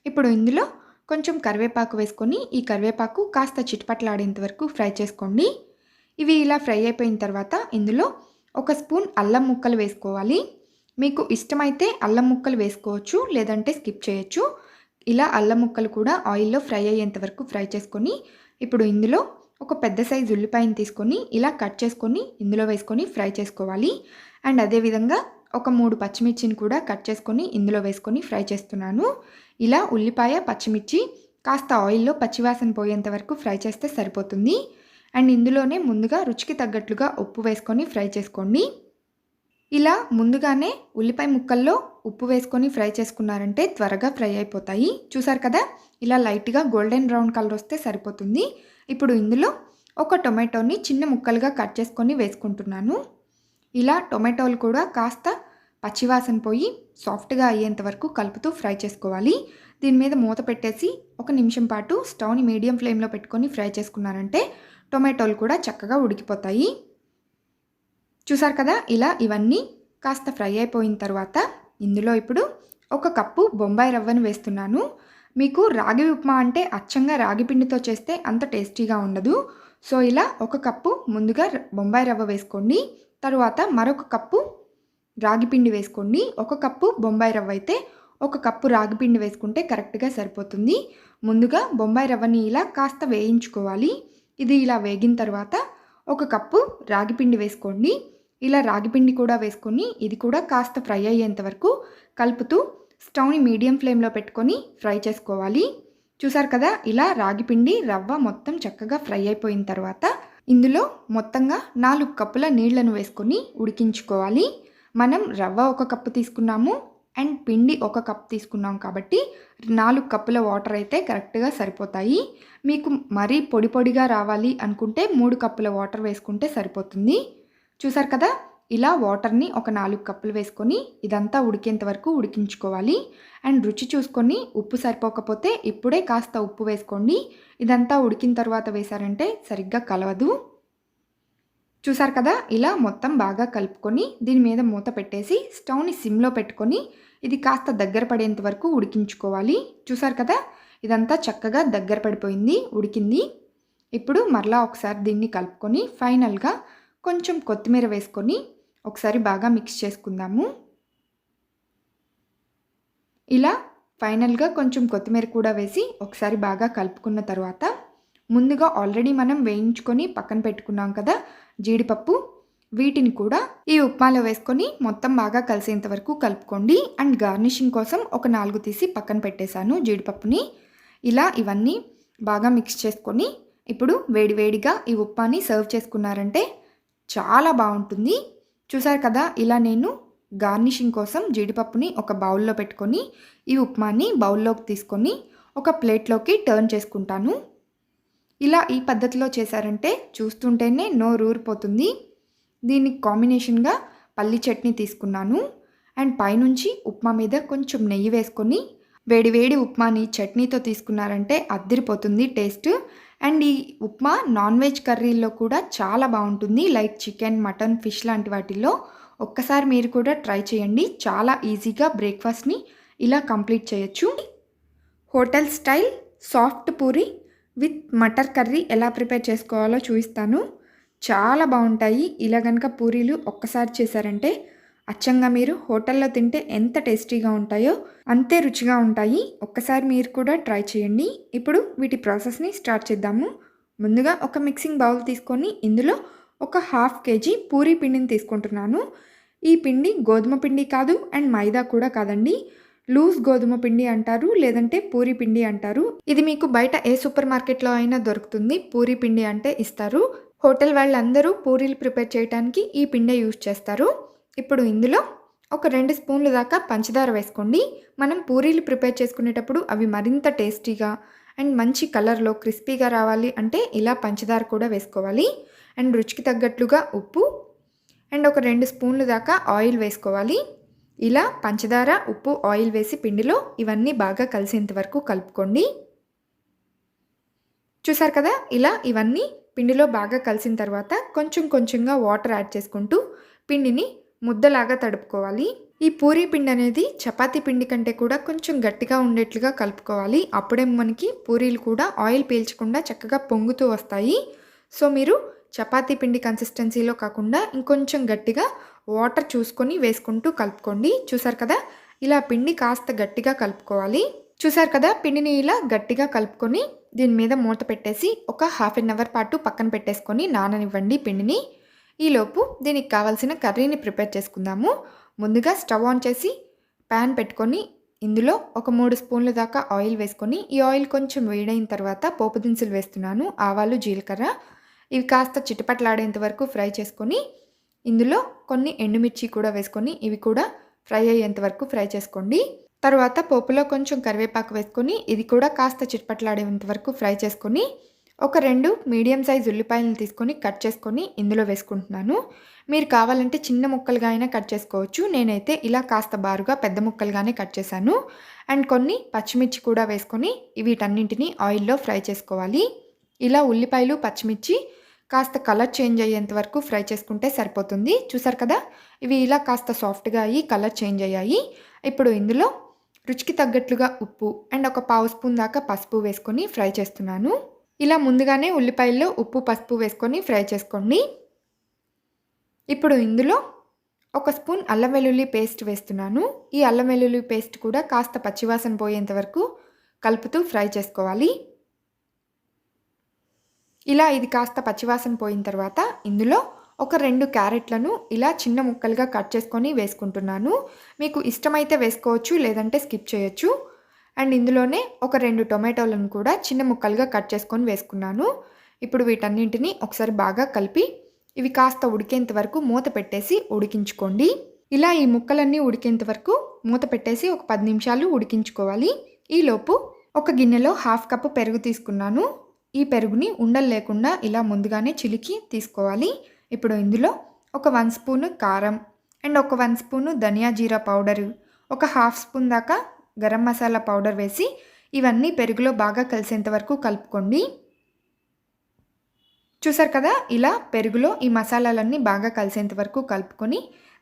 ఇప్పుడు ఇందులో కొంచెం కరివేపాకు వేసుకొని, ఈ కరివేపాకు కాస్త చిటపటలాడేంత వరకు ఫ్రై చేసుకోండి. ఇవి ఇలా ఫ్రై అయిపోయిన తర్వాత ఇందులో ఒక స్పూన్ అల్లం ముక్కలు వేసుకోవాలి. మీకు ఇష్టమైతే అల్లం ముక్కలు వేసుకోవచ్చు, లేదంటే స్కిప్ చేయొచ్చు. ఇలా అల్లం ముక్కలు కూడా ఆయిల్‌లో ఫ్రై అయ్యేంత వరకు ఫ్రై చేసుకొని, ఇప్పుడు ఇందులో ఒక పెద్ద సైజు ఉల్లిపాయని తీసుకొని ఇలా కట్ చేసుకొని ఇందులో వేసుకొని ఫ్రై చేసుకోవాలి. అండ్ అదేవిధంగా ఒక 3 పచ్చిమిర్చిని కూడా కట్ చేసుకొని ఇందులో వేసుకొని ఫ్రై చేస్తున్నాను. ఇలా ఉల్లిపాయ, పచ్చిమిర్చి కాస్త ఆయిల్‌లో పచ్చివాసన పోయేంత వరకు ఫ్రై చేస్తే సరిపోతుంది. అండ్ ఇందులోనే ముందుగా రుచికి తగ్గట్లుగా ఉప్పు వేసుకొని ఫ్రై చేసుకోండి. ఇలా ముందుగానే ఉల్లిపాయ ముక్కల్లో ఉప్పు వేసుకొని ఫ్రై చేసుకున్నారంటే త్వరగా ఫ్రై అయిపోతాయి. చూసారు కదా! ఇలా లైట్‌గా గోల్డెన్ బ్రౌన్ కలర్ వస్తే సరిపోతుంది. ఇప్పుడు ఇందులో ఒక టొమాటోని చిన్న ముక్కలుగా కట్ చేసుకొని వేసుకుంటున్నాను. ఇలా టొమాటోలు కూడా కాస్త పచ్చివాసన పోయి సాఫ్ట్‌గా అయ్యేంత వరకు కలుపుతూ ఫ్రై చేసుకోవాలి. దీని మీద మూత పెట్టేసి ఒక నిమిషం పాటు స్టవ్‌ని మీడియం ఫ్లేమ్‌లో పెట్టుకొని ఫ్రై చేసుకున్నారంటే టొమాటోలు కూడా చక్కగా ఉడికిపోతాయి. చూసారు కదా! ఇలా ఇవన్నీ కాస్త ఫ్రై అయిపోయిన తర్వాత ఇందులో ఇప్పుడు ఒక కప్పు బొంబాయి రవ్వను వేస్తున్నాను. మీకు రాగి ఉప్మా అంటే అచ్చంగా రాగి పిండితో చేస్తే అంత టేస్టీగా ఉండదు. సో ఇలా ఒక కప్పు ముందుగా బొంబాయి రవ్వ వేసుకోండి. తరువాత మరొక కప్పు రాగి పిండి వేసుకోండి. ఒక కప్పు బొంబాయి రవ్వ అయితే ఒక కప్పు రాగి పిండి వేసుకుంటే కరెక్ట్‌గా సరిపోతుంది. ముందుగా బొంబాయి రవ్వని ఇలా కాస్త వేయించుకోవాలి. ఇది ఇలా వేగిన తర్వాత ఒక కప్పు రాగి పిండి వేసుకోండి. ఇలా రాగి పిండి కూడా వేసుకొని ఇది కూడా కాస్త ఫ్రై అయ్యేంత వరకు కలుపుతూ స్టవ్‌ని మీడియం ఫ్లేమ్‌లో పెట్టుకొని ఫ్రై చేసుకోవాలి. చూసారు కదా! ఇలా రాగి పిండి, రవ్వ మొత్తం చక్కగా ఫ్రై అయిపోయిన తర్వాత ఇందులో మొత్తంగా 4 కప్పుల నీళ్లను వేసుకొని ఉడికించుకోవాలి. మనం రవ్వ ఒక కప్పు తీసుకున్నాము అండ్ పిండి ఒక కప్ తీసుకున్నాం కాబట్టి 4 కప్పుల వాటర్ అయితే కరెక్ట్‌గా సరిపోతాయి. మీకు మరీ పొడి పొడిగా రావాలి అనుకుంటే 3 కప్పుల వాటర్ వేసుకుంటే సరిపోతుంది. చూసారు కదా! ఇలా వాటర్‌ని ఒక 4 కప్పులు వేసుకొని ఇదంతా ఉడికేంత వరకు ఉడికించుకోవాలి. అండ్ రుచి చూసుకొని ఉప్పు సరిపోకపోతే ఇప్పుడే కాస్త ఉప్పు వేసుకోండి. ఇదంతా ఉడికిన తర్వాత వేశారంటే సరిగ్గా కలవదు. చూసారు కదా! ఇలా మొత్తం బాగా కలుపుకొని దీని మీద మూత పెట్టేసి స్టవ్‌ని సిమ్‌లో పెట్టుకొని ఇది కాస్త దగ్గర పడేంత వరకు ఉడికించుకోవాలి. చూసారు కదా! ఇదంతా చక్కగా దగ్గర పడిపోయింది, ఉడికింది. ఇప్పుడు మరలా ఒకసారి దీన్ని కలుపుకొని ఫైనల్‌గా కొంచెం కొత్తిమీర వేసుకొని ఒకసారి బాగా మిక్స్ చేసుకుందాము. ఇలా ఫైనల్‌గా కొంచెం కొత్తిమీర కూడా వేసి ఒకసారి బాగా కలుపుకున్న తర్వాత ముందుగా ఆల్రెడీ మనం వేయించుకొని పక్కన పెట్టుకున్నాం కదా జీడిపప్పు, వీటిని కూడా ఈ ఉప్మాలో వేసుకొని మొత్తం బాగా కలిసేంత వరకు కలుపుకోండి. అండ్ గార్నిషింగ్ కోసం ఒక 4 తీసి పక్కన పెట్టేశాను జీడిపప్పుని. ఇలా ఇవన్నీ బాగా మిక్స్ చేసుకొని ఇప్పుడు వేడివేడిగా ఈ ఉప్మాని సర్వ్ చేసుకున్నారంటే చాలా బాగుంటుంది. చూసారు కదా! ఇలా నేను గార్నిషింగ్ కోసం జీడిపప్పుని ఒక బౌల్‌లో పెట్టుకొని ఈ ఉప్మాని బౌల్‌లోకి తీసుకొని ఒక ప్లేట్‌లోకి టర్న్ చేసుకుంటాను. ఇలా ఈ పద్ధతిలో చేశారంటే చూస్తుంటేనే నోరూరిపోతుంది. దీనికి కాంబినేషన్‌గా పల్లి చట్నీ తీసుకున్నాను. అండ్ పైనుంచి ఉప్మా మీద కొంచెం నెయ్యి వేసుకొని వేడి వేడి ఉప్మాని చట్నీతో తీసుకున్నారంటే అద్దిరిపోతుంది టేస్ట్. అండ్ ఈ ఉప్మా నాన్ వెజ్ కర్రీల్లో కూడా చాలా బాగుంటుంది. లైక్ చికెన్, మటన్, ఫిష్ లాంటి వాటిల్లో. ఒక్కసారి మీరు కూడా ట్రై చేయండి. చాలా ఈజీగా బ్రేక్ఫాస్ట్ని ఇలా కంప్లీట్ చేయొచ్చు. Hotel style soft puri with matar curry ఎలా ప్రిపేర్ చేసుకోవాలో చూపిస్తాను. చాలా బాగుంటాయి. ఇలా కనుక పూరీలు ఒక్కసారి చేశారంటే అచ్చంగా మీరు హోటల్లో తింటే ఎంత టేస్టీగా ఉంటాయో అంతే రుచిగా ఉంటాయి. ఒక్కసారి మీరు కూడా ట్రై చేయండి. ఇప్పుడు వీటి ప్రాసెస్ని స్టార్ట్ చేద్దాము. ముందుగా ఒక మిక్సింగ్ బౌల్ తీసుకొని ఇందులో ఒక 1/2 kg పూరీ పిండిని తీసుకుంటున్నాను. ఈ పిండి గోధుమ పిండి కాదు అండ్ మైదా కూడా కాదండి. లూజ్ గోధుమ పిండి అంటారు, లేదంటే పూరీ పిండి అంటారు. ఇది మీకు బయట ఏ సూపర్ మార్కెట్లో అయినా దొరుకుతుంది. పూరీ పిండి అంటే ఇస్తారు. హోటల్ వాళ్ళందరూ పూరీలు ప్రిపేర్ చేయడానికి ఈ పిండే యూజ్ చేస్తారు. ఇప్పుడు ఇందులో ఒక 2 స్పూన్ల దాకా పంచదార వేసుకోండి. మనం పూరీలు ప్రిపేర్ చేసుకునేటప్పుడు అవి మరింత టేస్టీగా అండ్ మంచి కలర్లో క్రిస్పీగా రావాలి అంటే ఇలా పంచదార కూడా వేసుకోవాలి. అండ్ రుచికి తగ్గట్లుగా ఉప్పు అండ్ ఒక 2 స్పూన్ల దాకా ఆయిల్ వేసుకోవాలి. ఇలా పంచదార, ఉప్పు, ఆయిల్ వేసి పిండిలో ఇవన్నీ బాగా కలిసేంత వరకు కలుపుకోండి. చూసారు కదా, ఇలా ఇవన్నీ పిండిలో బాగా కలిసిన తర్వాత కొంచెం కొంచెంగా వాటర్ యాడ్ చేసుకుంటూ పిండిని ముద్దలాగా తడుపుకోవాలి. ఈ పూరీ పిండి అనేది చపాతీ పిండి కంటే కూడా కొంచెం గట్టిగా ఉండేట్లుగా కలుపుకోవాలి. అప్పుడే మనకి పూరీలు కూడా ఆయిల్ పీల్చకుండా చక్కగా పొంగుతూ వస్తాయి. సో మీరు చపాతీ పిండి కన్సిస్టెన్సీలో కాకుండా ఇంకొంచెం గట్టిగా వాటర్ చూసుకొని వేసుకుంటూ కలుపుకోండి. చూసారు కదా, ఇలా పిండి కాస్త గట్టిగా కలుపుకోవాలి. చూసారు కదా, పిండిని ఇలా గట్టిగా కలుపుకొని దీని మీద మూత పెట్టేసి ఒక 1/2 అవర్ పాటు పక్కన పెట్టేసుకొని నాననివ్వండి పిండిని. ఈలోపు దీనికి కావాల్సిన కర్రీని ప్రిపేర్ చేసుకుందాము. ముందుగా స్టవ్ ఆన్ చేసి ప్యాన్ పెట్టుకొని ఇందులో ఒక 3 స్పూన్ల దాకా ఆయిల్ వేసుకొని ఈ ఆయిల్ కొంచెం వేడైన తర్వాత పోపు దినుసులు వేస్తున్నాను. ఆవాలు, జీలకర్ర ఇవి కాస్త చిటపట్లాడేంత వరకు ఫ్రై చేసుకొని ఇందులో కొన్ని ఎండుమిర్చి కూడా వేసుకొని ఇవి కూడా ఫ్రై అయ్యేంత వరకు ఫ్రై చేసుకోండి. తర్వాత పోపులో కొంచెం కరివేపాకు వేసుకొని ఇది కూడా కాస్త చిటపట్లాడేంత వరకు ఫ్రై చేసుకొని ఒక 2 మీడియం సైజ్ ఉల్లిపాయలను తీసుకొని కట్ చేసుకొని ఇందులో వేసుకుంటున్నాను. మీరు కావాలంటే చిన్న ముక్కలుగా అయినా కట్ చేసుకోవచ్చు. నేనైతే ఇలా కాస్త బారుగా పెద్ద ముక్కలుగానే కట్ చేశాను. అండ్ కొన్ని పచ్చిమిర్చి కూడా వేసుకొని వీటన్నింటినీ ఆయిల్లో ఫ్రై చేసుకోవాలి. ఇలా ఉల్లిపాయలు, పచ్చిమిర్చి కాస్త కలర్ చేంజ్ అయ్యేంత వరకు ఫ్రై చేసుకుంటే సరిపోతుంది. చూసారు కదా, ఇవి ఇలా కాస్త సాఫ్ట్గా అయ్యి కలర్ చేంజ్ అయ్యాయి. ఇప్పుడు ఇందులో రుచికి తగ్గట్లుగా ఉప్పు అండ్ ఒక 1/2 స్పూన్ దాకా పసుపు వేసుకొని ఫ్రై చేస్తున్నాను. ఇలా ముందుగానే ఉల్లిపాయల్లో ఉప్పు, పసుపు వేసుకొని ఫ్రై చేసుకోండి. ఇప్పుడు ఇందులో ఒక స్పూన్ అల్లం వెల్లుల్లి పేస్ట్ వేస్తున్నాను. ఈ అల్లం వెల్లుల్లి పేస్ట్ కూడా కాస్త పచ్చివాసన పోయేంత వరకు కలుపుతూ ఫ్రై చేసుకోవాలి. ఇలా ఇది కాస్త పచ్చివాసన పోయిన తర్వాత ఇందులో ఒక 2 క్యారెట్లను ఇలా చిన్న ముక్కలుగా కట్ చేసుకొని వేసుకుంటున్నాను. మీకు ఇష్టమైతే వేసుకోవచ్చు, లేదంటే స్కిప్ చేయొచ్చు. అండ్ ఇందులోనే ఒక 2 టొమాటోలను కూడా చిన్న ముక్కలుగా కట్ చేసుకొని వేసుకున్నాను. ఇప్పుడు వీటన్నింటినీ ఒకసారి బాగా కలిపి ఇవి కాస్త ఉడికేంత వరకు మూత పెట్టేసి ఉడికించుకోండి. ఇలా ఈ ముక్కలన్నీ ఉడికేంత వరకు మూత పెట్టేసి ఒక 10 నిమిషాలు ఉడికించుకోవాలి. ఈలోపు ఒక గిన్నెలో 1/2 కప్పు పెరుగు తీసుకున్నాను. ఈ పెరుగుని ఉండలు లేకుండా ఇలా ముందుగానే చిలికి తీసుకోవాలి. ఇప్పుడు ఇందులో ఒక 1 స్పూను కారం అండ్ ఒక 1 స్పూను ధనియా జీరా పౌడరు, ఒక 1/2 స్పూన్ దాకా గరం మసాలా పౌడర్ వేసి ఇవన్నీ పెరుగులో బాగా కలిసేంత వరకు కలుపుకోండి. చూసారు కదా, ఇలా పెరుగులో ఈ మసాలాలన్నీ బాగా కలిసేంత వరకు కలుపుకొని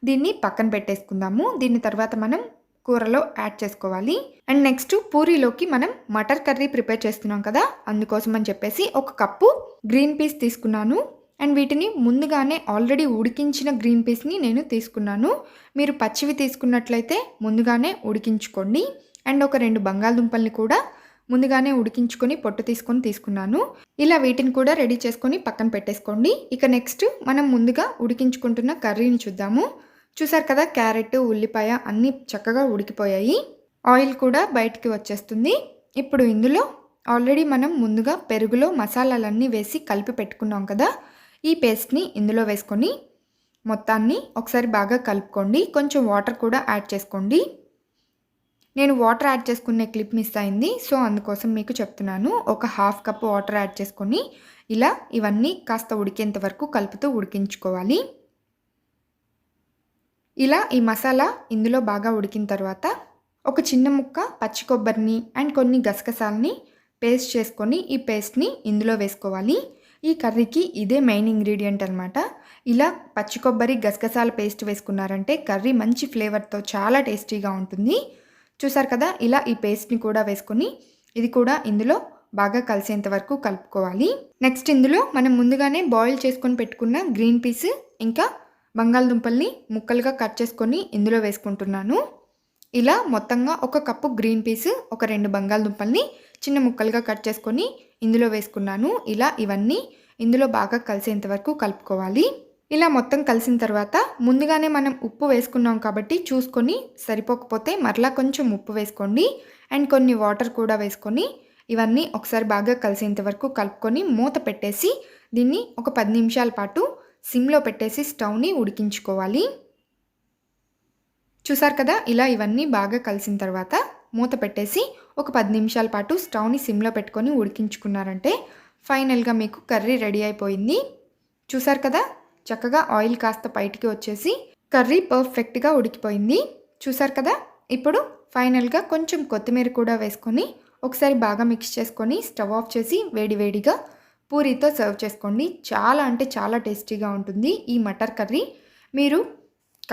దీన్ని పక్కన పెట్టేసుకుందాము. దీని తర్వాత మనం కూరలో యాడ్ చేసుకోవాలి. అండ్ నెక్స్ట్ పూరీలోకి మనం మటర్ కర్రీ ప్రిపేర్ చేస్తున్నాం కదా, అందుకోసం అని చెప్పేసి ఒక కప్పు గ్రీన్ పీస్ తీసుకున్నాను. అండ్ వీటిని ముందుగానే ఆల్రెడీ ఉడికించిన గ్రీన్ పీస్ని నేను తీసుకున్నాను. మీరు పచ్చివి తీసుకున్నట్లయితే ముందుగానే ఉడికించుకోండి. అండ్ ఒక 2 బంగాళదుంపల్ని కూడా ముందుగానే ఉడికించుకొని పొట్టు తీసుకున్నాను. ఇలా వీటిని కూడా రెడీ చేసుకొని పక్కన పెట్టేసుకోండి. ఇక నెక్స్ట్ మనం ముందుగా ఉడికించుకుంటున్న కర్రీని చూద్దాము. చూసారు కదా, క్యారెట్, ఉల్లిపాయ అన్నీ చక్కగా ఉడికిపోయాయి. ఆయిల్ కూడా బయటికి వచ్చేస్తుంది. ఇప్పుడు ఇందులో ఆల్రెడీ మనం ముందుగా పెరుగులో మసాలాలన్నీ వేసి కలిపి పెట్టుకున్నాం కదా, ఈ పేస్ట్ని ఇందులో వేసుకొని మొత్తాన్ని ఒకసారి బాగా కలుపుకోండి. కొంచెం వాటర్ కూడా యాడ్ చేసుకోండి. నేను వాటర్ యాడ్ చేసుకునే క్లిప్ మిస్ అయింది, సో అందుకోసం మీకు చెప్తున్నాను. ఒక 1/2 కప్పు వాటర్ యాడ్ చేసుకొని ఇలా ఇవన్నీ కాస్త ఉడికేంత వరకు కలుపుతూ ఉడికించుకోవాలి. ఇలా ఈ మసాలా ఇందులో బాగా ఉడికిన తర్వాత ఒక చిన్న ముక్క పచ్చి కొబ్బరిని అండ్ కొన్ని గసగసాలని పేస్ట్ చేసుకొని ఈ పేస్ట్ని ఇందులో వేసుకోవాలి. ఈ కర్రీకి ఇదే మెయిన్ ఇంగ్రీడియంట్ అనమాట. ఇలా పచ్చి కొబ్బరి గసగసాల పేస్ట్ వేసుకున్నారంటే కర్రీ మంచి ఫ్లేవర్తో చాలా టేస్టీగా ఉంటుంది. చూసారు కదా, ఇలా ఈ పేస్ట్ని కూడా వేసుకొని ఇది కూడా ఇందులో బాగా కలిసేంత వరకు కలుపుకోవాలి. నెక్స్ట్ ఇందులో మనం ముందుగానే బాయిల్ చేసుకొని పెట్టుకున్న గ్రీన్ పీస్ ఇంకా బంగాళదుంపల్ని ముక్కలుగా కట్ చేసుకొని ఇందులో వేసుకుంటున్నాను. ఇలా మొత్తంగా ఒక కప్పు గ్రీన్ పీస్, ఒక 2 బంగాళదుంపల్ని చిన్న ముక్కలుగా కట్ చేసుకొని ఇందులో వేసుకున్నాను. ఇలా ఇవన్నీ ఇందులో బాగా కలిసేంత వరకు కలుపుకోవాలి. ఇలా మొత్తం కలిసిన తర్వాత ముందుగానే మనం ఉప్పు వేసుకున్నాం కాబట్టి చూసుకొని సరిపోకపోతే మరలా కొంచెం ఉప్పు వేసుకోండి. అండ్ కొన్ని వాటర్ కూడా వేసుకొని ఇవన్నీ ఒకసారి బాగా కలిసేంత వరకు కలుపుకొని మూత పెట్టేసి దీన్ని ఒక 10 నిమిషాల పాటు సిమ్లో పెట్టేసి స్టవ్ని ఉడికించుకోవాలి. చూసారు కదా, ఇలా ఇవన్నీ బాగా కలిసిన తర్వాత మూత పెట్టేసి ఒక 10 నిమిషాల పాటు స్టవ్ని సిమ్లో పెట్టుకొని ఉడికించుకున్నారంటే ఫైనల్గా మీకు కర్రీ రెడీ అయిపోయింది. చూసారు కదా, చక్కగా ఆయిల్ కాస్త బయటికి వచ్చేసి కర్రీ పర్ఫెక్ట్గా ఉడికిపోయింది. చూసారు కదా, ఇప్పుడు ఫైనల్గా కొంచెం కొత్తిమీర కూడా వేసుకొని ఒకసారి బాగా మిక్స్ చేసుకొని స్టవ్ ఆఫ్ చేసి వేడివేడిగా పూరీతో సర్వ్ చేసుకోండి. చాలా అంటే చాలా టేస్టీగా ఉంటుంది ఈ మటర్ కర్రీ. మీరు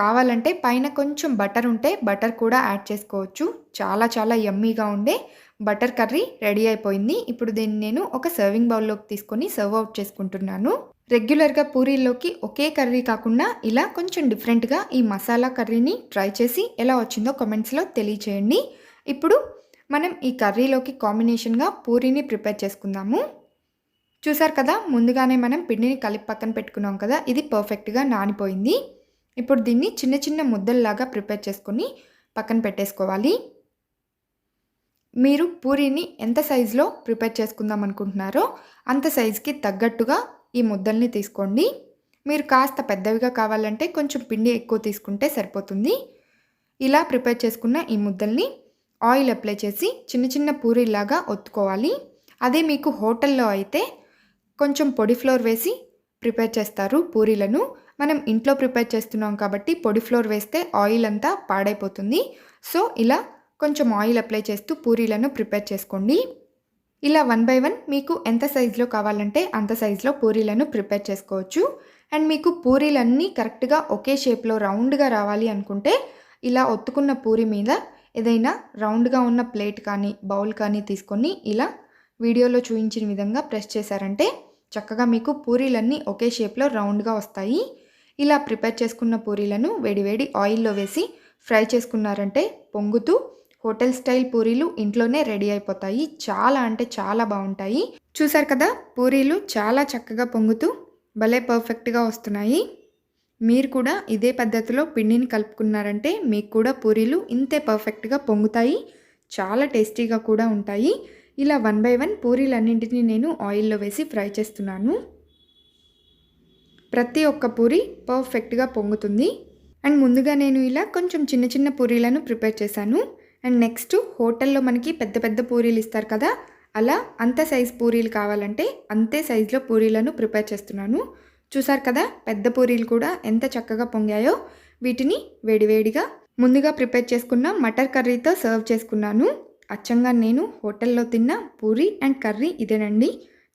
కావాలంటే పైన కొంచెం బటర్ ఉంటే బటర్ కూడా యాడ్ చేసుకోవచ్చు. చాలా చాలా యమ్మీగా ఉండే బటర్ కర్రీ రెడీ అయిపోయింది. ఇప్పుడు దీన్ని నేను ఒక సర్వింగ్ బౌల్లోకి తీసుకొని సర్వ్ అవుట్ చేసుకుంటున్నాను. రెగ్యులర్గా పూరీల్లోకి ఒకే కర్రీ కాకుండా ఇలా కొంచెం డిఫరెంట్గా ఈ మసాలా కర్రీని ట్రై చేసి ఎలా వచ్చిందో కామెంట్స్లో తెలియచేయండి. ఇప్పుడు మనం ఈ కర్రీలోకి కాంబినేషన్గా పూరీని ప్రిపేర్ చేసుకుందాము. చూసారు కదా, ముందుగానే మనం పిండిని కలిపి పక్కన పెట్టుకున్నాం కదా, ఇది పర్ఫెక్ట్గా నానిపోయింది. ఇప్పుడు దీన్ని చిన్న చిన్న ముద్దల్లాగా ప్రిపేర్ చేసుకొని పక్కన పెట్టేసుకోవాలి. మీరు పూరీని ఎంత సైజులో ప్రిపేర్ చేసుకుందాం అనుకుంటున్నారో అంత సైజుకి తగ్గట్టుగా ఈ ముద్దల్ని తీసుకోండి. మీరు కాస్త పెద్దవిగా కావాలంటే కొంచెం పిండి ఎక్కువ తీసుకుంటే సరిపోతుంది. ఇలా ప్రిపేర్ చేసుకున్న ఈ ముద్దల్ని ఆయిల్ అప్లై చేసి చిన్న చిన్న పూరీలాగా ఒత్తుకోవాలి. అదే మీకు హోటల్లో అయితే కొంచెం పొడి ఫ్లోర్ వేసి ప్రిపేర్ చేస్తారు పూరీలను. మనం ఇంట్లో ప్రిపేర్ చేస్తున్నాం కాబట్టి పొడి ఫ్లోర్ వేస్తే ఆయిల్ అంతా పాడైపోతుంది. సో ఇలా కొంచెం ఆయిల్ అప్లై చేస్తూ పూరీలను ప్రిపేర్ చేసుకోండి. ఇలా 1 బై 1 మీకు ఎంత సైజులో కావాలంటే అంత సైజులో పూరీలను ప్రిపేర్ చేసుకోవచ్చు. అండ్ మీకు పూరీలన్నీ కరెక్ట్గా ఒకే షేప్లో రౌండ్గా రావాలి అనుకుంటే ఇలా ఒత్తుకున్న పూరి మీద ఏదైనా రౌండ్గా ఉన్న ప్లేట్ కానీ బౌల్ కానీ తీసుకొని ఇలా వీడియోలో చూపించిన విధంగా ప్రెస్ చేశారంటే చక్కగా మీకు పూరీలన్నీ ఒకే షేప్లో రౌండ్గా వస్తాయి. ఇలా ప్రిపేర్ చేసుకున్న పూరీలను వేడివేడి ఆయిల్లో వేసి ఫ్రై చేసుకున్నారంటే పొంగుతూ హోటల్ స్టైల్ పూరీలు ఇంట్లోనే రెడీ అయిపోతాయి. చాలా అంటే చాలా బాగుంటాయి. చూసారు కదా, పూరీలు చాలా చక్కగా పొంగుతూ భలే పర్ఫెక్ట్గా వస్తున్నాయి. మీరు కూడా ఇదే పద్ధతిలో పిండిని కలుపుకున్నారంటే మీకు కూడా పూరీలు ఇంతే పర్ఫెక్ట్గా పొంగుతాయి. చాలా టేస్టీగా కూడా ఉంటాయి. ఇలా 1 బై 1 పూరీలన్నింటినీ నేను ఆయిల్లో వేసి ఫ్రై చేస్తున్నాను. ప్రతి ఒక్క పూరి పర్ఫెక్ట్గా పొంగుతుంది. అండ్ ముందుగా నేను ఇలా కొంచెం చిన్న చిన్న పూరీలను ప్రిపేర్ చేశాను. అండ్ నెక్స్ట్ హోటల్లో మనకి పెద్ద పెద్ద పూరీలు ఇస్తారు కదా, అలా అంత సైజ్ పూరీలు కావాలంటే అంతే సైజులో పూరీలను ప్రిపేర్ చేస్తున్నాను. చూసారు కదా, పెద్ద పూరీలు కూడా ఎంత చక్కగా పొంగాయో. వీటిని వేడివేడిగా ముందుగా ప్రిపేర్ చేసుకున్న మటర్ కర్రీతో సర్వ్ చేసుకున్నాను. అచ్చంగా నేను హోటల్లో తిన్న పూరీ అండ్ కర్రీ ఇదేనండి.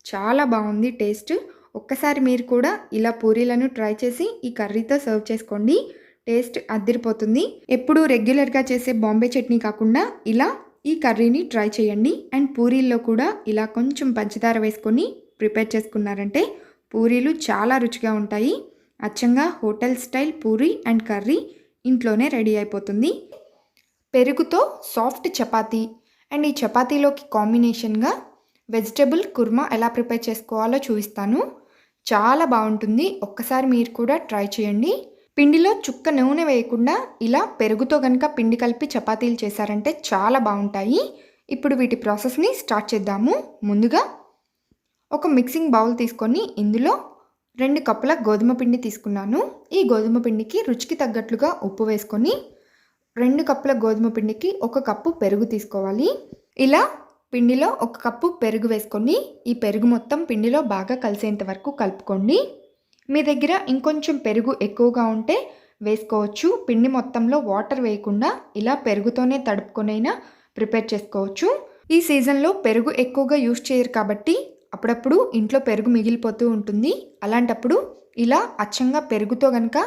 చాలా బాగుంది టేస్ట్. ఒక్కసారి మీరు కూడా ఇలా పూరీలను ట్రై చేసి ఈ కర్రీతో సర్వ్ చేసుకోండి. టేస్ట్ అదిరిపోతుంది. ఎప్పుడు రెగ్యులర్గా చేసే బాంబే చట్నీ కాకుండా ఇలా ఈ కర్రీని ట్రై చేయండి. అండ్ పూరీల్లో కూడా ఇలా కొంచెం పంచదార వేసుకొని ప్రిపేర్ చేసుకున్నారంటే పూరీలు చాలా రుచిగా ఉంటాయి. అచ్చంగా hotel style Puri and curry ఇంట్లోనే రెడీ అయిపోతుంది. పెరుగుతో సాఫ్ట్ చపాతీ అండ్ ఈ చపాతీలోకి కాంబినేషన్గా వెజిటబుల్ కుర్మా ఎలా ప్రిపేర్ చేసుకోవాలో చూపిస్తాను. చాలా బాగుంటుంది. ఒక్కసారి మీరు కూడా ట్రై చేయండి. పిండిలో చుక్క నూనె వేయకుండా ఇలా పెరుగుతో కనుక పిండి కలిపి చపాతీలు చేశారంటే చాలా బాగుంటాయి. ఇప్పుడు వీటి ప్రాసెస్ని స్టార్ట్ చేద్దాము. ముందుగా ఒక మిక్సింగ్ బౌల్ తీసుకొని ఇందులో 2 కప్పుల గోధుమ పిండి తీసుకున్నాను. ఈ గోధుమ పిండికి రుచికి తగ్గట్లుగా ఉప్పు వేసుకొని 2 కప్పుల గోధుమ పిండికి 1 కప్పు పెరుగు తీసుకోవాలి. ఇలా పిండిలో 1 కప్పు పెరుగు వేసుకొని ఈ పెరుగు మొత్తం పిండిలో బాగా కలిసేంత వరకు కలుపుకోండి. మీ దగ్గర ఇంకొంచెం పెరుగు ఎక్కువగా ఉంటే వేసుకోవచ్చు. పిండి మొత్తంలో వాటర్ వేయకుండా ఇలా పెరుగుతోనే తడుపుకొనైనా ప్రిపేర్ చేసుకోవచ్చు. ఈ సీజన్‌లో పెరుగు ఎక్కువగా యూజ్ చేయరు కాబట్టి అప్పుడప్పుడు ఇంట్లో పెరుగు మిగిలిపోతూ ఉంటుంది. అలాంటప్పుడు ఇలా అచ్చంగా పెరుగుతో గనక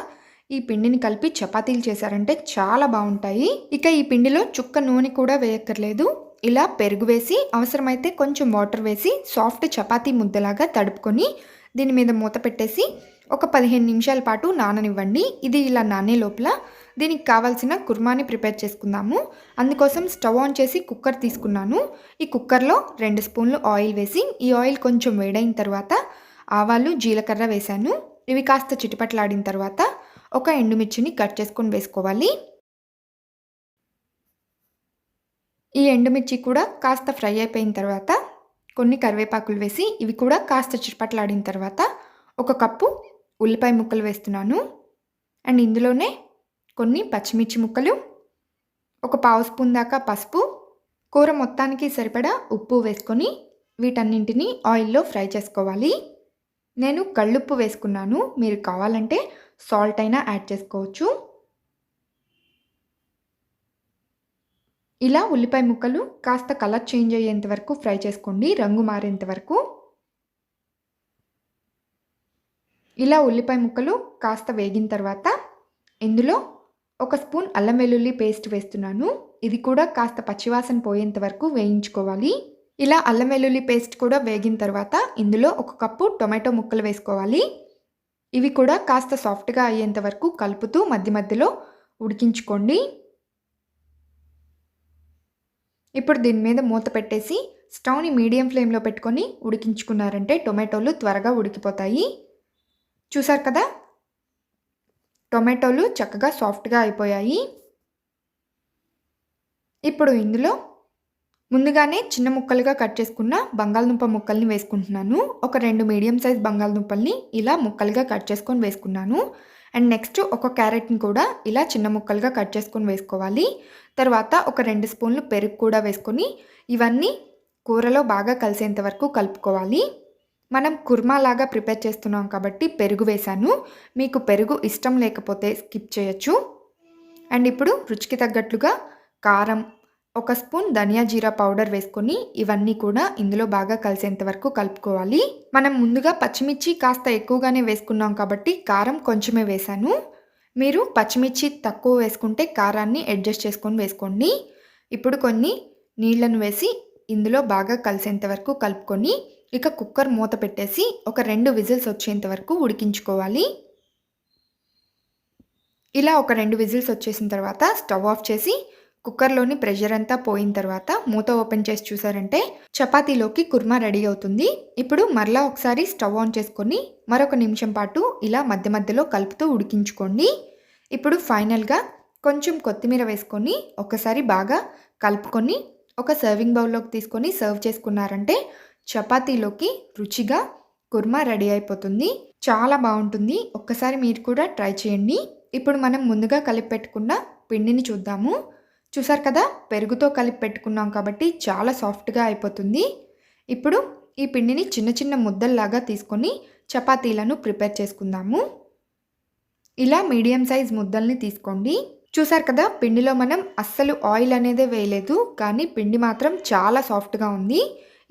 ఈ పిండిని కలిపి చపాతీలు చేశారంటే చాలా బావుంటాయి. ఇక ఈ పిండిలో చుక్క నూనె కూడా వేయక్కర్లేదు. ఇలా పెరుగు వేసి అవసరమైతే కొంచెం వాటర్ వేసి సాఫ్ట్ చపాతీ ముద్దలాగా తడుపుకొని దీని మీద మూత పెట్టేసి ఒక 15 నిమిషాల పాటు నాననివ్వండి. ఇది ఇలా నానే లోపల దీనికి కావాల్సిన కుర్మాని ప్రిపేర్ చేసుకుందాము. అందుకోసం స్టవ్ ఆన్ చేసి కుక్కర్ తీసుకున్నాను. ఈ కుక్కర్లో 2 స్పూన్లు ఆయిల్ వేసి ఈ ఆయిల్ కొంచెం వేడైన తర్వాత ఆవాలు, జీలకర్ర వేశాను. ఇవి కాస్త చిటపటలాడిన తర్వాత ఒక ఎండుమిర్చిని కట్ చేసుకొని వేసుకోవాలి. ఈ ఎండుమిర్చి కూడా కాస్త ఫ్రై అయిపోయిన తర్వాత కొన్ని కరివేపాకులు వేసి ఇవి కూడా కాస్త చిటపటలాడిన తర్వాత ఒక కప్పు ఉల్లిపాయ ముక్కలు వేస్తున్నాను. అండ్ ఇందులోనే కొన్ని పచ్చిమిర్చి ముక్కలు, ఒక పావు స్పూన్ దాకా పసుపు, కూర మొత్తానికి సరిపడా ఉప్పు వేసుకొని వీటన్నింటినీ ఆయిల్లో ఫ్రై చేసుకోవాలి. నేను కళ్ళుప్పు వేసుకున్నాను. మీరు కావాలంటే సాల్ట్ అయినా యాడ్ చేసుకోవచ్చు. ఇలా ఉల్లిపాయ ముక్కలు కాస్త కలర్ చేంజ్ అయ్యేంత వరకు ఫ్రై చేసుకోండి, రంగు మారేంత వరకు. ఇలా ఉల్లిపాయ ముక్కలు కాస్త వేగిన తర్వాత ఇందులో ఒక స్పూన్ అల్లం వెల్లుల్లి పేస్ట్ వేస్తున్నాను. ఇది కూడా కాస్త పచ్చివాసన పోయేంత వరకు వేయించుకోవాలి. ఇలా అల్లం వెల్లుల్లి పేస్ట్ కూడా వేగిన తర్వాత ఇందులో ఒక కప్పు టొమాటో ముక్కలు వేసుకోవాలి. ఇవి కూడా కాస్త సాఫ్ట్గా అయ్యేంత వరకు కలుపుతూ మధ్య మధ్యలో ఉడికించుకోండి. ఇప్పుడు దీని మీద మూత పెట్టేసి స్టవ్ని మీడియం ఫ్లేమ్లో పెట్టుకొని ఉడికించుకున్నారంటే టొమాటోలు త్వరగా ఉడికిపోతాయి. చూసారు కదా, టొమాటోలు చక్కగా సాఫ్ట్గా అయిపోయాయి. ఇప్పుడు ఇందులో ముందుగానే చిన్న ముక్కలుగా కట్ చేసుకున్న బంగాళదుంప ముక్కల్ని వేసుకుంటున్నాను. ఒక 2 మీడియం సైజ్ బంగాళదుంపల్ని ఇలా ముక్కలుగా కట్ చేసుకొని వేసుకున్నాను. అండ్ నెక్స్ట్ ఒక క్యారెట్ని కూడా ఇలా చిన్న ముక్కలుగా కట్ చేసుకొని వేసుకోవాలి. తర్వాత ఒక 2 స్పూన్లు పెరుగు కూడా వేసుకొని ఇవన్నీ కూరలో బాగా కలిసేంత వరకు కలుపుకోవాలి. మనం కుర్మా లాగా ప్రిపేర్ చేస్తున్నాం కాబట్టి పెరుగు వేశాను. మీకు పెరుగు ఇష్టం లేకపోతే స్కిప్ చేయొచ్చు. అండ్ ఇప్పుడు రుచికి తగ్గట్లుగా కారం, ఒక స్పూన్ ధనియా జీరా పౌడర్ వేసుకొని ఇవన్నీ కూడా ఇందులో బాగా కలిసేంత వరకు కలుపుకోవాలి. మనం ముందుగా పచ్చిమిర్చి కాస్త ఎక్కువగానే వేసుకున్నాం కాబట్టి కారం కొంచెమే వేశాను. మీరు పచ్చిమిర్చి తక్కువ వేసుకుంటే కారాన్ని అడ్జస్ట్ చేసుకొని వేసుకోండి. ఇప్పుడు కొన్ని నీళ్లను వేసి ఇందులో బాగా కలిసేంత వరకు కలుపుకొని ఇక కుక్కర్ మూత పెట్టేసి ఒక 2 విజిల్స్ వచ్చేంత వరకు ఉడికించుకోవాలి. ఇలా ఒక 2 విజిల్స్ వచ్చేసిన తర్వాత స్టవ్ ఆఫ్ చేసి కుక్కర్లోని ప్రెషర్ అంతా పోయిన తర్వాత మూత ఓపెన్ చేసి చూసారంటే చపాతీలోకి కుర్మా రెడీ అవుతుంది. ఇప్పుడు మరలా ఒకసారి స్టవ్ ఆన్ చేసుకొని మరొక నిమిషం పాటు ఇలా మధ్య మధ్యలో కలుపుతూ ఉడికించుకోండి. ఇప్పుడు ఫైనల్గా కొంచెం కొత్తిమీర వేసుకొని ఒకసారి బాగా కలుపుకొని ఒక సర్వింగ్ బౌల్లోకి తీసుకొని సర్వ్ చేసుకున్నారంటే చపాతీలోకి రుచిగా కుర్మా రెడీ అయిపోతుంది. చాలా బాగుంటుంది. ఒక్కసారి మీరు కూడా ట్రై చేయండి. ఇప్పుడు మనం ముందుగా కలిపి పెట్టుకున్న పిండిని చూద్దాము. చూసారు కదా, పెరుగుతో కలిపి పెట్టుకున్నాం కాబట్టి చాలా సాఫ్ట్గా అయిపోతుంది. ఇప్పుడు ఈ పిండిని చిన్న చిన్న ముద్దల్లాగా తీసుకొని చపాతీలను ప్రిపేర్ చేసుకుందాము. ఇలా మీడియం సైజ్ ముద్దల్ని తీసుకోండి. చూసారు కదా, పిండిలో మనం అస్సలు ఆయిల్ అనేదే వేయలేదు, కానీ పిండి మాత్రం చాలా సాఫ్ట్గా ఉంది.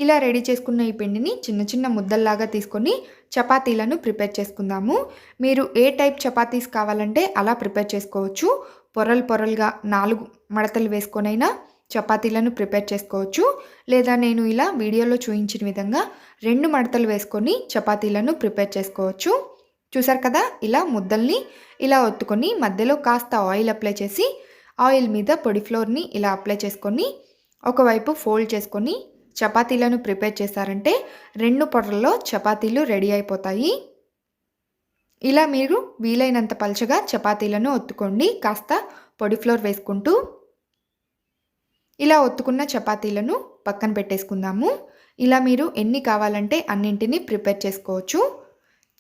ఇలా రెడీ చేసుకున్న ఈ పిండిని చిన్న చిన్న ముద్దల్లాగా తీసుకొని చపాతీలను ప్రిపేర్ చేసుకుందాము. మీరు ఏ టైప్ చపాతీస్ కావాలంటే అలా ప్రిపేర్ చేసుకోవచ్చు. పొరలు పొరలుగా 4 మడతలు వేసుకొనైనా చపాతీలను ప్రిపేర్ చేసుకోవచ్చు. లేదా నేను ఇలా వీడియోలో చూపించిన విధంగా 2 మడతలు వేసుకొని చపాతీలను ప్రిపేర్ చేసుకోవచ్చు. చూసారు కదా, ఇలా ముద్దల్ని ఇలా ఒత్తుకొని మధ్యలో కాస్త ఆయిల్ అప్లై చేసి ఆయిల్ మీద పొడి ఫ్లోర్ని ఇలా అప్లై చేసుకొని ఒకవైపు ఫోల్డ్ చేసుకొని చపాతీలను ప్రిపేర్ చేశారంటే 2 పొరల్లో చపాతీలు రెడీ అయిపోతాయి. ఇలా మీరు వీలైనంత పల్చగా చపాతీలను ఒత్తుకోండి, కాస్త పొడి ఫ్లోర్ వేసుకుంటూ. ఇలా ఒత్తుకున్న చపాతీలను పక్కన పెట్టేసుకుందాము. ఇలా మీరు ఎన్ని కావాలంటే అన్నింటినీ ప్రిపేర్ చేసుకోవచ్చు.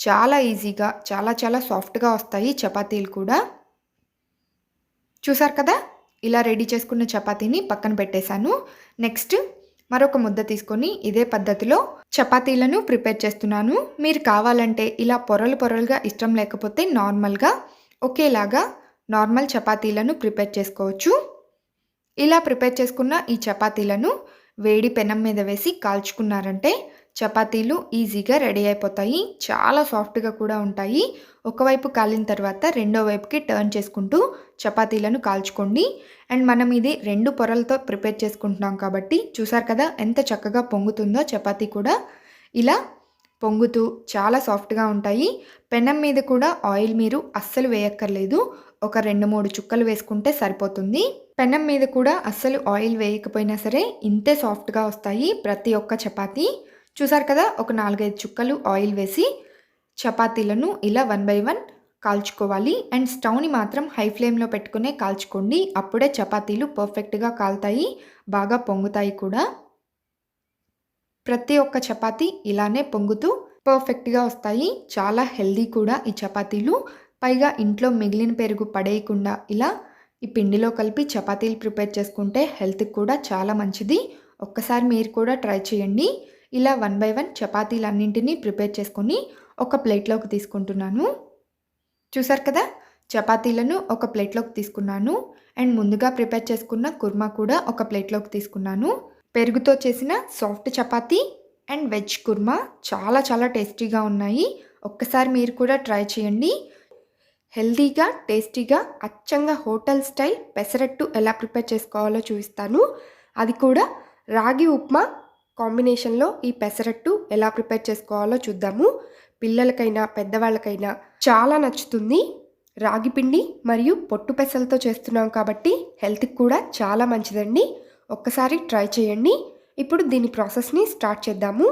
చాలా ఈజీగా చాలా చాలా సాఫ్ట్గా వస్తాయి చపాతీలు కూడా. చూసారు కదా, ఇలా రెడీ చేసుకున్న చపాతీని పక్కన పెట్టేశాను. నెక్స్ట్ మరొక ముద్ద తీసుకొని ఇదే పద్ధతిలో చపాతీలను ప్రిపేర్ చేస్తున్నాను. మీరు కావాలంటే ఇలా పొరలు పొరలుగా ఇష్టం లేకపోతే నార్మల్గా ఒకేలాగా నార్మల్ చపాతీలను ప్రిపేర్ చేసుకోవచ్చు. ఇలా ప్రిపేర్ చేసుకున్న ఈ చపాతీలను వేడి పెనం మీద వేసి కాల్చుకున్నారంటే చపాతీలు ఈజీగా రెడీ అయిపోతాయి. చాలా సాఫ్ట్‌గా కూడా ఉంటాయి. ఒకవైపు కాలిన తర్వాత రెండో వైపుకి టర్న్ చేసుకుంటూ చపాతీలను కాల్చుకోండి. అండ్ మనం ఇది 2 పొరలతో ప్రిపేర్ చేసుకుంటున్నాం కాబట్టి చూసారు కదా ఎంత చక్కగా పొంగుతుందో చపాతీ కూడా. ఇలా పొంగుతూ చాలా సాఫ్ట్‌గా ఉంటాయి. పెనం మీద కూడా ఆయిల్ మీరు అస్సలు వేయక్కర్లేదు. ఒక 2, 3 చుక్కలు వేసుకుంటే సరిపోతుంది. పెనం మీద కూడా అస్సలు ఆయిల్ వేయకపోయినా సరే ఇంతే సాఫ్ట్‌గా వస్తాయి ప్రతి ఒక్క చపాతీ. చూసారు కదా ఒక 4, 5 చుక్కలు ఆయిల్ వేసి చపాతీలను ఇలా 1 బై 1 కాల్చుకోవాలి. అండ్ స్టవ్‌ని మాత్రం హై ఫ్లేమ్‌లో పెట్టుకునే కాల్చుకోండి. అప్పుడే చపాతీలు పర్ఫెక్ట్‌గా కాలుతాయి, బాగా పొంగుతాయి కూడా. ప్రతి ఒక్క చపాతీ ఇలానే పొంగుతూ పర్ఫెక్ట్‌గా వస్తాయి. చాలా హెల్తీ కూడా ఈ చపాతీలు. పైగా ఇంట్లో మిగిలిన పెరుగు పడేయకుండా ఇలా ఈ పిండిలో కలిపి చపాతీలు ప్రిపేర్ చేసుకుంటే హెల్త్‌కి కూడా చాలా మంచిది. ఒక్కసారి మీరు కూడా ట్రై చేయండి. ఇలా 1 బై 1 చపాతీలన్నింటినీ ప్రిపేర్ చేసుకొని ఒక ప్లేట్‌లోకి తీసుకుంటున్నాను. చూసారు కదా చపాతీలను ఒక ప్లేట్‌లోకి తీసుకున్నాను. అండ్ ముందుగా ప్రిపేర్ చేసుకున్న కుర్మా కూడా ఒక ప్లేట్‌లోకి తీసుకున్నాను. పెరుగుతో చేసిన soft chapati and veg kurma చాలా చాలా టేస్టీగా ఉన్నాయి. ఒక్కసారి మీరు కూడా ట్రై చేయండి. హెల్తీగా, టేస్టీగా, అచ్చంగా హోటల్ స్టైల్ పెసరట్టు ఎలా ప్రిపేర్ చేసుకోవాలో చూపిస్తాను. అది కూడా రాగి ఉప్మా కాంబినేషన్లో ఈ పెసరట్టు ఎలా ప్రిపేర్ చేసుకోవాలో చూద్దాము. పిల్లలకైనా పెద్దవాళ్ళకైనా చాలా నచ్చుతుంది. రాగి పిండి మరియు పొట్టు పెసలతో చేస్తున్నాం కాబట్టి హెల్త్కి కూడా చాలా మంచిదండి. ఒక్కసారి ట్రై చేయండి. ఇప్పుడు దీని ప్రాసెస్ని స్టార్ట్ చేద్దాము.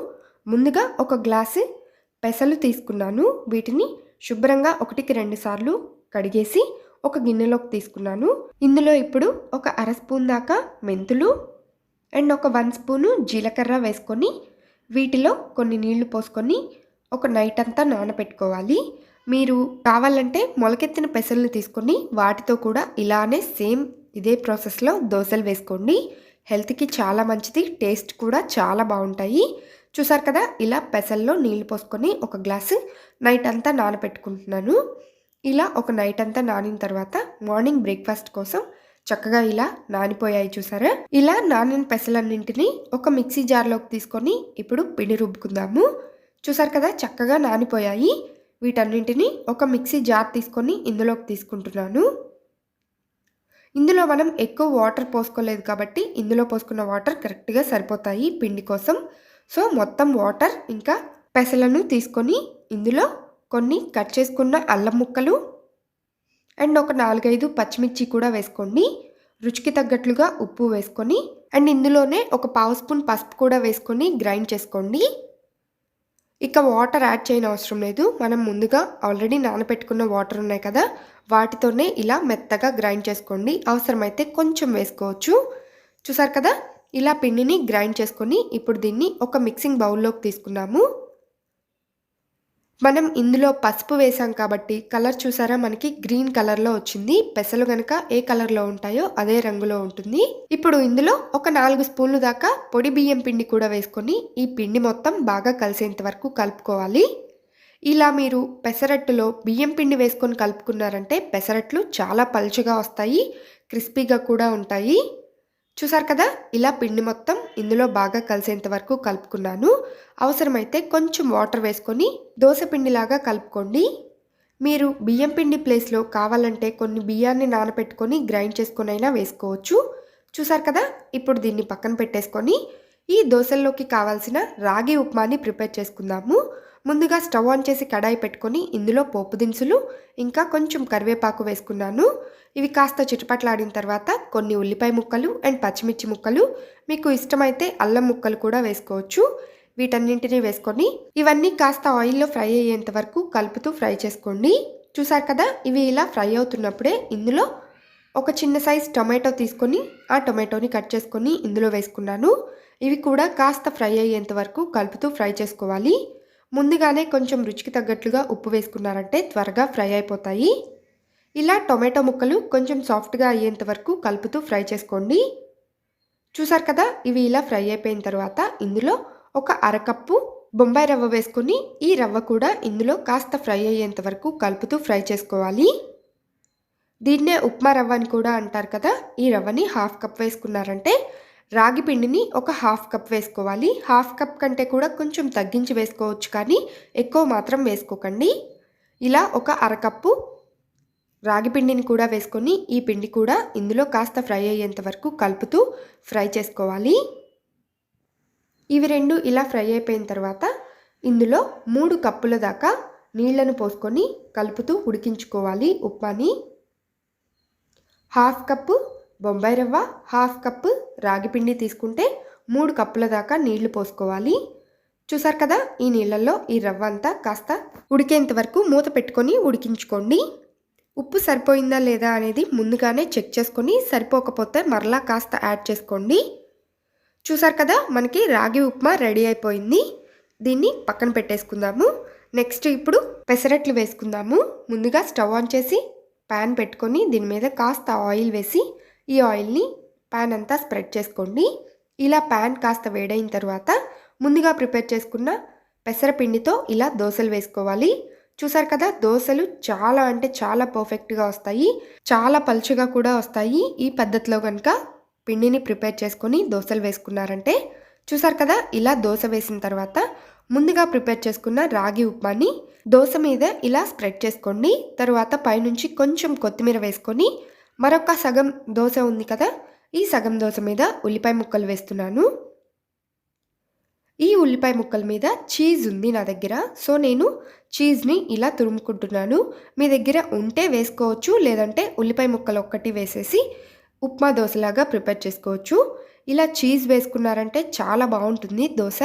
ముందుగా ఒక గ్లాసు పెసలు తీసుకున్నాను. వీటిని శుభ్రంగా 1కి 2 సార్లు కడిగేసి ఒక గిన్నెలోకి తీసుకున్నాను. ఇందులో ఇప్పుడు ఒక అర స్పూన్ దాకా మెంతులు అండ్ ఒక 1 స్పూను జీలకర్ర వేసుకొని వీటిలో కొన్ని నీళ్లు పోసుకొని ఒక నైట్ అంతా నానబెట్టుకోవాలి. మీరు కావాలంటే మొలకెత్తిన పెసలను తీసుకొని వాటితో కూడా ఇలానే సేమ్ ఇదే ప్రాసెస్లో దోశలు వేసుకోండి. హెల్త్కి చాలా మంచిది, టేస్ట్ కూడా చాలా బాగుంటాయి. చూసారు కదా ఇలా పెసల్లో నీళ్లు పోసుకొని ఒక గ్లాసు నైట్ అంతా నానబెట్టుకుంటున్నాను. ఇలా ఒక నైట్ అంతా నానిన తర్వాత మార్నింగ్ బ్రేక్ఫాస్ట్ కోసం చక్కగా ఇలా నానిపోయాయి చూసారా. ఇలా నానిన పెసలన్నింటినీ ఒక మిక్సీ జార్లోకి తీసుకొని ఇప్పుడు పిండి రుబ్బుకుందాము. చూసారు కదా చక్కగా నానిపోయాయి. వీటన్నింటినీ ఒక మిక్సీ జార్ తీసుకొని ఇందులోకి తీసుకుంటున్నాను. ఇందులో మనం ఎక్కువ వాటర్ పోసుకోలేదు కాబట్టి ఇందులో పోసుకున్న వాటర్ కరెక్ట్గా సరిపోతాయి పిండి కోసం. సో మొత్తం వాటర్ ఇంకా పెసలను తీసుకొని ఇందులో కొన్ని కట్ చేసుకున్న అల్లం ముక్కలు అండ్ ఒక 4-5 పచ్చిమిర్చి కూడా వేసుకోండి. రుచికి తగ్గట్లుగా ఉప్పు వేసుకొని అండ్ ఇందులోనే ఒక పావు స్పూన్ పసుపు కూడా వేసుకొని గ్రైండ్ చేసుకోండి. ఇక వాటర్ యాడ్ చేయని అవసరం లేదు. మనం ముందుగా ఆల్రెడీ నానబెట్టుకున్న వాటర్ ఉన్నాయి కదా వాటితోనే ఇలా మెత్తగా గ్రైండ్ చేసుకోండి. అవసరమైతే కొంచెం వేసుకోవచ్చు. చూసారు కదా ఇలా పిండిని గ్రైండ్ చేసుకొని ఇప్పుడు దీన్ని ఒక మిక్సింగ్ బౌల్లోకి తీసుకున్నాము. మనం ఇందులో పసుపు వేసాం కాబట్టి కలర్ చూసారా మనకి గ్రీన్ కలర్లో వచ్చింది. పెసలు కనుక ఏ కలర్లో ఉంటాయో అదే రంగులో ఉంటుంది. ఇప్పుడు ఇందులో ఒక 4 స్పూన్లు దాకా పొడి బియ్యం పిండి కూడా వేసుకొని ఈ పిండి మొత్తం బాగా కలిసేంత వరకు కలుపుకోవాలి. ఇలా మీరు పెసరట్టులో బియ్యం పిండి వేసుకొని కలుపుకున్నారంటే పెసరట్లు చాలా పలుచగా వస్తాయి, క్రిస్పీగా కూడా ఉంటాయి. చూసారు కదా ఇలా పిండి మొత్తం ఇందులో బాగా కలిసేంత వరకు కలుపుకున్నాను. అవసరమైతే కొంచెం వాటర్ వేసుకొని దోశ పిండిలాగా కలుపుకోండి. మీరు బియ్యం పిండి ప్లేస్లో కావాలంటే కొన్ని బియ్యాన్ని నానబెట్టుకొని గ్రైండ్ చేసుకొని అయినా వేసుకోవచ్చు. చూసారు కదా ఇప్పుడు దీన్ని పక్కన పెట్టేసుకొని ఈ దోశల్లోకి కావాల్సిన రాగి ఉప్మాని ప్రిపేర్ చేసుకుందాము. ముందుగా స్టవ్ ఆన్ చేసి కడాయి పెట్టుకొని ఇందులో పోపు దినుసులు ఇంకా కొంచెం కరివేపాకు వేసుకున్నాను. ఇవి కాస్త చిటపట్లాడిన తర్వాత కొన్ని ఉల్లిపాయ ముక్కలు అండ్ పచ్చిమిర్చి ముక్కలు, మీకు ఇష్టమైతే అల్లం ముక్కలు కూడా వేసుకోవచ్చు. వీటన్నింటినీ వేసుకొని ఇవన్నీ కాస్త ఆయిల్లో ఫ్రై అయ్యేంత వరకు కలుపుతూ ఫ్రై చేసుకోండి. చూసారు కదా ఇవి ఇలా ఫ్రై అవుతున్నప్పుడే ఇందులో ఒక చిన్న సైజ్ టొమాటో తీసుకొని ఆ టొమాటోని కట్ చేసుకొని ఇందులో వేసుకున్నాను. ఇవి కూడా కాస్త ఫ్రై అయ్యేంత వరకు కలుపుతూ ఫ్రై చేసుకోవాలి. ముందుగానే కొంచెం రుచికి తగ్గట్లుగా ఉప్పు వేసుకున్నారంటే త్వరగా ఫ్రై అయిపోతాయి. ఇలా టొమాటో ముక్కలు కొంచెం సాఫ్ట్గా అయ్యేంత వరకు కలుపుతూ ఫ్రై చేసుకోండి. చూసారు కదా ఇవి ఇలా ఫ్రై అయిపోయిన తర్వాత ఇందులో ఒక అరకప్పు బొంబాయి రవ్వ వేసుకొని ఈ రవ్వ కూడా ఇందులో కాస్త ఫ్రై అయ్యేంత వరకు కలుపుతూ ఫ్రై చేసుకోవాలి. దీన్నే ఉప్మా రవ్వ అని కూడా అంటారు కదా! ఈ రవ్వని హాఫ్ కప్ వేసుకున్నారంటే రాగి పిండిని ఒక హాఫ్ కప్ వేసుకోవాలి. హాఫ్ కప్ కంటే కూడా కొంచెం తగ్గించి వేసుకోవచ్చు కానీ ఎక్కువ మాత్రం వేసుకోకండి. ఇలా ఒక అరకప్పు రాగి పిండిని కూడా వేసుకొని ఈ పిండి కూడా ఇందులో కాస్త ఫ్రై అయ్యేంత వరకు కలుపుతూ ఫ్రై చేసుకోవాలి. ఇవి 2 ఇలా ఫ్రై అయిపోయిన తర్వాత ఇందులో 3 కప్పుల దాకా నీళ్లను పోసుకొని కలుపుతూ ఉడికించుకోవాలి ఉప్మాని. హాఫ్ కప్పు బొంబాయి రవ్వ, హాఫ్ కప్పు రాగి పిండి తీసుకుంటే 3 కప్పుల దాకా నీళ్లు పోసుకోవాలి. చూసారు కదా, ఈ నీళ్ళల్లో ఈ రవ్వ అంతా కాస్త ఉడికేంత వరకు మూత పెట్టుకొని ఉడికించుకోండి. ఉప్పు సరిపోయిందా లేదా అనేది ముందుగానే చెక్ చేసుకొని సరిపోకపోతే మరలా కాస్త యాడ్ చేసుకోండి. చూసారు కదా, మనకి రాగి ఉప్మా రెడీ అయిపోయింది. దీన్ని పక్కన పెట్టేసుకుందాము. నెక్స్ట్ ఇప్పుడు పెసరట్లు వేసుకుందాము. ముందుగా స్టవ్ ఆన్ చేసి ప్యాన్ పెట్టుకొని దీని మీద కాస్త ఆయిల్ వేసి ఈ ఆయిల్ని ప్యాన్ అంతా స్ప్రెడ్ చేసుకోండి. ఇలా ప్యాన్ కాస్త వేడైన తర్వాత ముందుగా ప్రిపేర్ చేసుకున్న పెసరపిండితో ఇలా దోశలు వేసుకోవాలి. చూసారు కదా, దోశలు చాలా అంటే చాలా పర్ఫెక్ట్గా వస్తాయి, చాలా పలుచగా కూడా వస్తాయి. ఈ పద్ధతిలో కనుక పిండిని ప్రిపేర్ చేసుకొని దోశలు వేసుకున్నారంటే. చూసారు కదా, ఇలా దోశ వేసిన తర్వాత ముందుగా ప్రిపేర్ చేసుకున్న రాగి ఉప్మాని దోశ మీద ఇలా స్ప్రెడ్ చేసుకోండి. తర్వాత పైనుంచి కొంచెం కొత్తిమీర వేసుకొని మరొక సగం దోశ ఉంది కదా, ఈ సగం దోశ మీద ఉల్లిపాయ ముక్కలు వేస్తున్నాను. ఈ ఉల్లిపాయ ముక్కల మీద చీజ్ ఉంది నా దగ్గర, సో నేను చీజ్ని ఇలా తురుముకుంటున్నాను. మీ దగ్గర ఉంటే వేసుకోవచ్చు, లేదంటే ఉల్లిపాయ ముక్కలు ఒక్కటి వేసేసి ఉప్మా దోశలాగా ప్రిపేర్ చేసుకోవచ్చు. ఇలా చీజ్ వేసుకున్నారంటే చాలా బాగుంటుంది దోశ.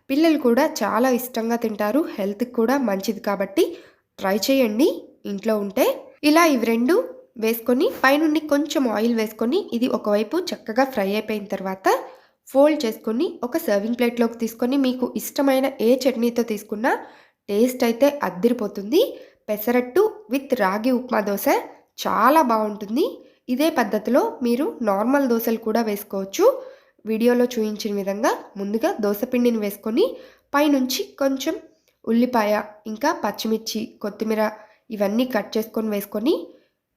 పిల్లలు కూడా చాలా ఇష్టంగా తింటారు, హెల్త్కి కూడా మంచిది కాబట్టి ట్రై చేయండి ఇంట్లో ఉంటే. ఇలా ఇవి 2 వేసుకొని పైనుండి కొంచెం ఆయిల్ వేసుకొని ఇది ఒకవైపు చక్కగా ఫ్రై అయిపోయిన తర్వాత ఫోల్డ్ చేసుకొని ఒక సర్వింగ్ ప్లేట్లోకి తీసుకొని మీకు ఇష్టమైన ఏ చట్నీతో తీసుకున్నా టేస్ట్ అయితే అద్దిరిపోతుంది. పెసరట్టు విత్ రాగి ఉప్మా దోశ చాలా బాగుంటుంది. ఇదే పద్ధతిలో మీరు నార్మల్ దోశలు కూడా వేసుకోవచ్చు. వీడియోలో చూపించిన విధంగా ముందుగా దోశపిండిని వేసుకొని పైనుంచి కొంచెం ఉల్లిపాయ, ఇంకా పచ్చిమిర్చి, కొత్తిమీర ఇవన్నీ కట్ చేసుకొని వేసుకొని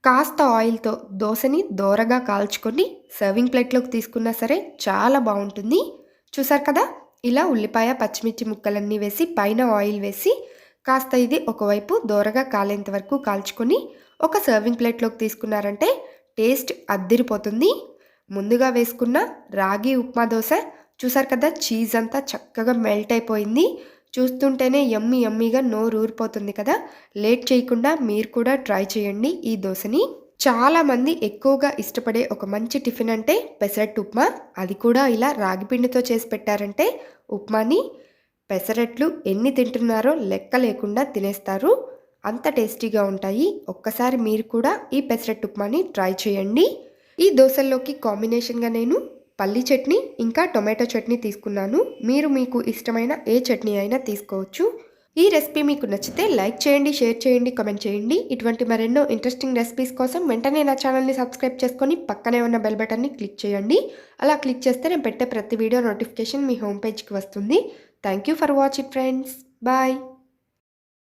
కాస్త ఆయిల్తో దోశని దోరగా కాల్చుకొని సర్వింగ్ ప్లేట్లోకి తీసుకున్నా సరే చాలా బాగుంటుంది. చూసారు కదా, ఇలా ఉల్లిపాయ, పచ్చిమిర్చి ముక్కలన్నీ వేసి పైన ఆయిల్ వేసి కాస్త ఇది ఒకవైపు దోరగా కాలేంత వరకు కాల్చుకొని ఒక సర్వింగ్ ప్లేట్లోకి తీసుకున్నారంటే టేస్ట్ అద్దిరిపోతుంది. ముందుగా వేసుకున్న రాగి ఉప్మా దోశ చూసారు కదా, చీజ్ అంతా చక్కగా మెల్ట్ అయిపోయింది. చూస్తుంటేనే యమ్మీ యమ్మీగా నోరు ఊరిపోతుంది కదా. లేట్ చేయకుండా మీరు కూడా ట్రై చేయండి ఈ దోశని. చాలామంది ఎక్కువగా ఇష్టపడే ఒక మంచి టిఫిన్ అంటే పెసరట్టు ఉప్మా. అది కూడా ఇలా రాగి పిండితో చేసి పెట్టారంటే ఉప్మాని పెసరట్లు ఎన్ని తింటున్నారో లెక్క లేకుండా తినేస్తారు, అంత టేస్టీగా ఉంటాయి. ఒక్కసారి మీరు కూడా ఈ పెసరట్టు ఉప్మాని ట్రై చేయండి. ఈ దోశల్లోకి కాంబినేషన్గా నేను పల్లి చట్నీ ఇంకా టొమాటో చట్నీ తీసుకున్నాను. మీరు మీకు ఇష్టమైన ఏ చట్నీ అయినా తీసుకోవచ్చు. ఈ రెసిపీ మీకు నచ్చితే లైక్ చేయండి, షేర్ చేయండి, కామెంట్ చేయండి. ఇటువంటి మరెన్నో ఇంట్రెస్టింగ్ రెసిపీస్ కోసం వెంటనే నా ఛానల్ని సబ్స్క్రైబ్ చేసుకొని పక్కనే ఉన్న బెల్ బటన్ని క్లిక్ చేయండి. అలా క్లిక్ చేస్తే నేను పెట్టే ప్రతి వీడియో నోటిఫికేషన్ మీ హోమ్ పేజ్కి వస్తుంది. Thank you for watching friends. Bye.